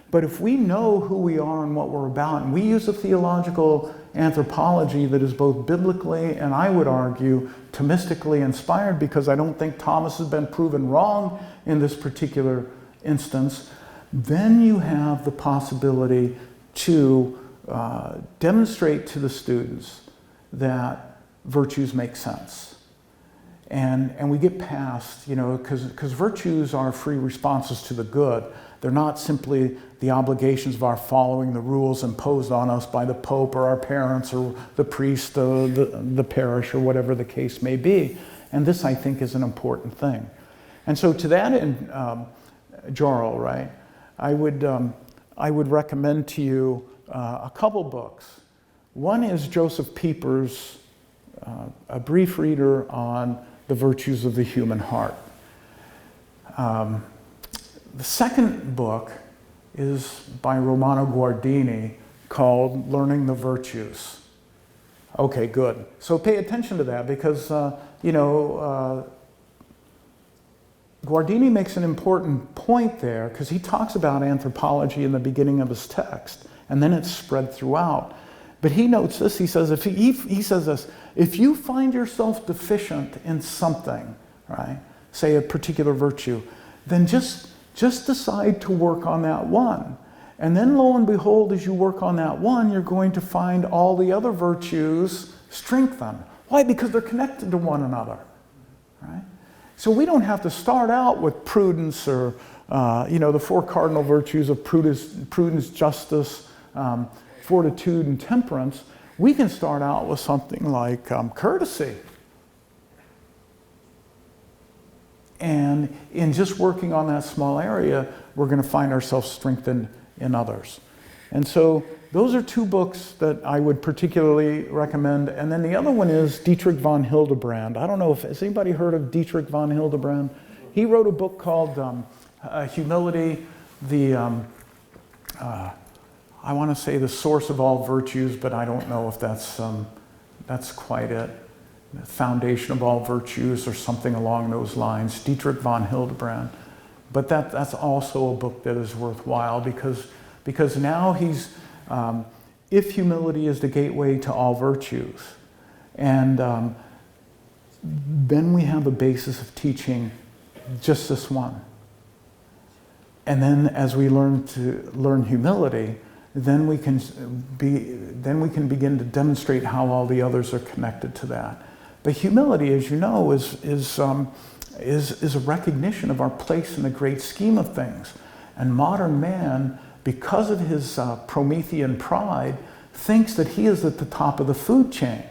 But if we know who we are and what we're about, and we use a theological anthropology that is both biblically and, I would argue, Thomistically inspired, because I don't think Thomas has been proven wrong in this particular instance, then you have the possibility to demonstrate to the students that virtues make sense. And we get past, because virtues are free responses to the good. They're not simply the obligations of our following the rules imposed on us by the Pope or our parents or the priest, the parish, or whatever the case may be. And this, I think, is an important thing. And so to that end, Jarl, right, I would recommend to you a couple books. One is Joseph Pieper's A Brief Reader on the Virtues of the Human Heart. The second book is by Romano Guardini called Learning the Virtues. Okay, good. So pay attention to that because, Guardini makes an important point there because he talks about anthropology in the beginning of his text, and then it's spread throughout. But he notes this, he says, he says this, if you find yourself deficient in something, right, say a particular virtue, then just decide to work on that one. And then lo and behold, as you work on that one, you're going to find all the other virtues strengthen. Why? Because they're connected to one another, right? So we don't have to start out with prudence or, the four cardinal virtues of prudence, justice, fortitude, and temperance. We can start out with something like courtesy. And in just working on that small area, we're going to find ourselves strengthened in others. And so those are two books that I would particularly recommend. And then the other one is Dietrich von Hildebrand. I don't know has anybody heard of Dietrich von Hildebrand? He wrote a book called Humility, I want to say the source of all virtues, but I don't know if that's quite it. The foundation of all virtues or something along those lines. Dietrich von Hildebrand. But that's also a book that is worthwhile because now he's, if humility is the gateway to all virtues, and then we have a basis of teaching just this one. And then as we learn humility, then we can begin to demonstrate how all the others are connected to that. But humility, as you know, is a recognition of our place in the great scheme of things. And modern man, because of his Promethean pride, thinks that he is at the top of the food chain.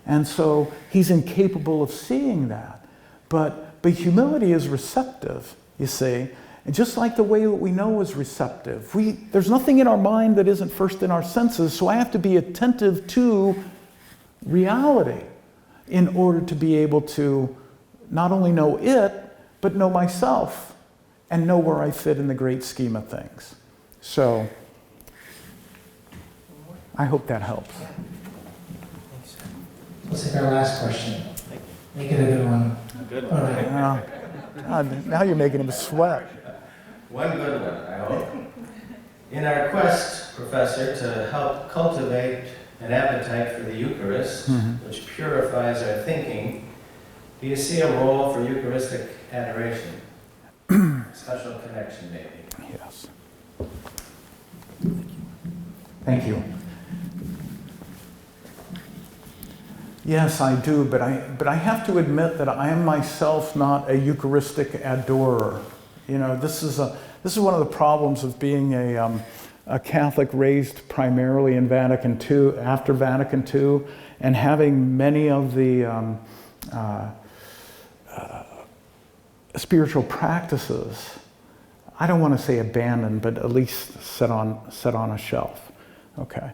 And so he's incapable of seeing that. But humility is receptive, you see. And just like the way that we know is receptive, there's nothing in our mind that isn't first in our senses, so I have to be attentive to reality in order to be able to not only know it, but know myself and know where I fit in the great scheme of things. So, I hope that helps. Let's take our last question. Make it a good one. Good All right. Now you're making him sweat. One good one, I hope. In our quest, Professor, to help cultivate an appetite for the Eucharist, which purifies our thinking, do you see a role for Eucharistic adoration? A special connection, maybe? Yes. Thank you. Yes, I do, but I have to admit that I am myself not a Eucharistic adorer. You know, this is one of the problems of being a Catholic raised primarily in Vatican II, after Vatican II, and having many of the spiritual practices, I don't want to say abandoned, but at least set on a shelf. Okay,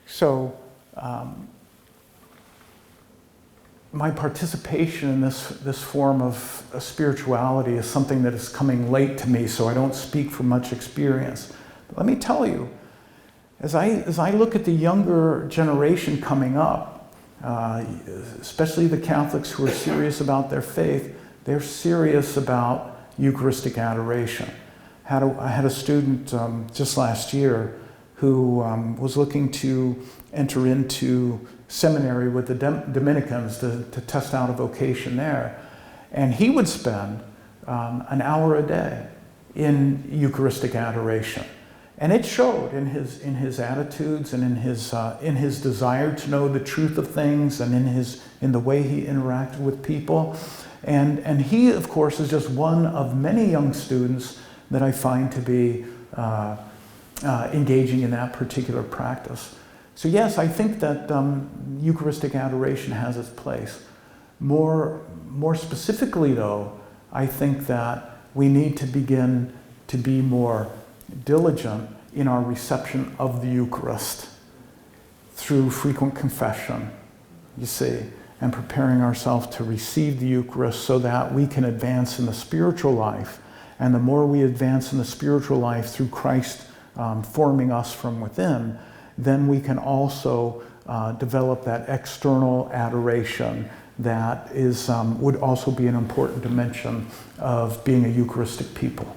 so my participation in this form of spirituality is something that is coming late to me, so I don't speak from much experience. But let me tell you, as I look at the younger generation coming up, especially the Catholics who are serious about their faith, they're serious about Eucharistic adoration. I had a student just last year who was looking to enter into seminary with the Dominicans to test out a vocation there. And he would spend an hour a day in Eucharistic adoration. And it showed in his attitudes and in his desire to know the truth of things and in the way he interacted with people. And he, of course, is just one of many young students that I find to be engaging in that particular practice. So yes, I think that Eucharistic adoration has its place. More specifically, though, I think that we need to begin to be more diligent in our reception of the Eucharist through frequent confession, you see, and preparing ourselves to receive the Eucharist so that we can advance in the spiritual life. And the more we advance in the spiritual life through Christ forming us from within, then we can also develop that external adoration that would also be an important dimension of being a Eucharistic people.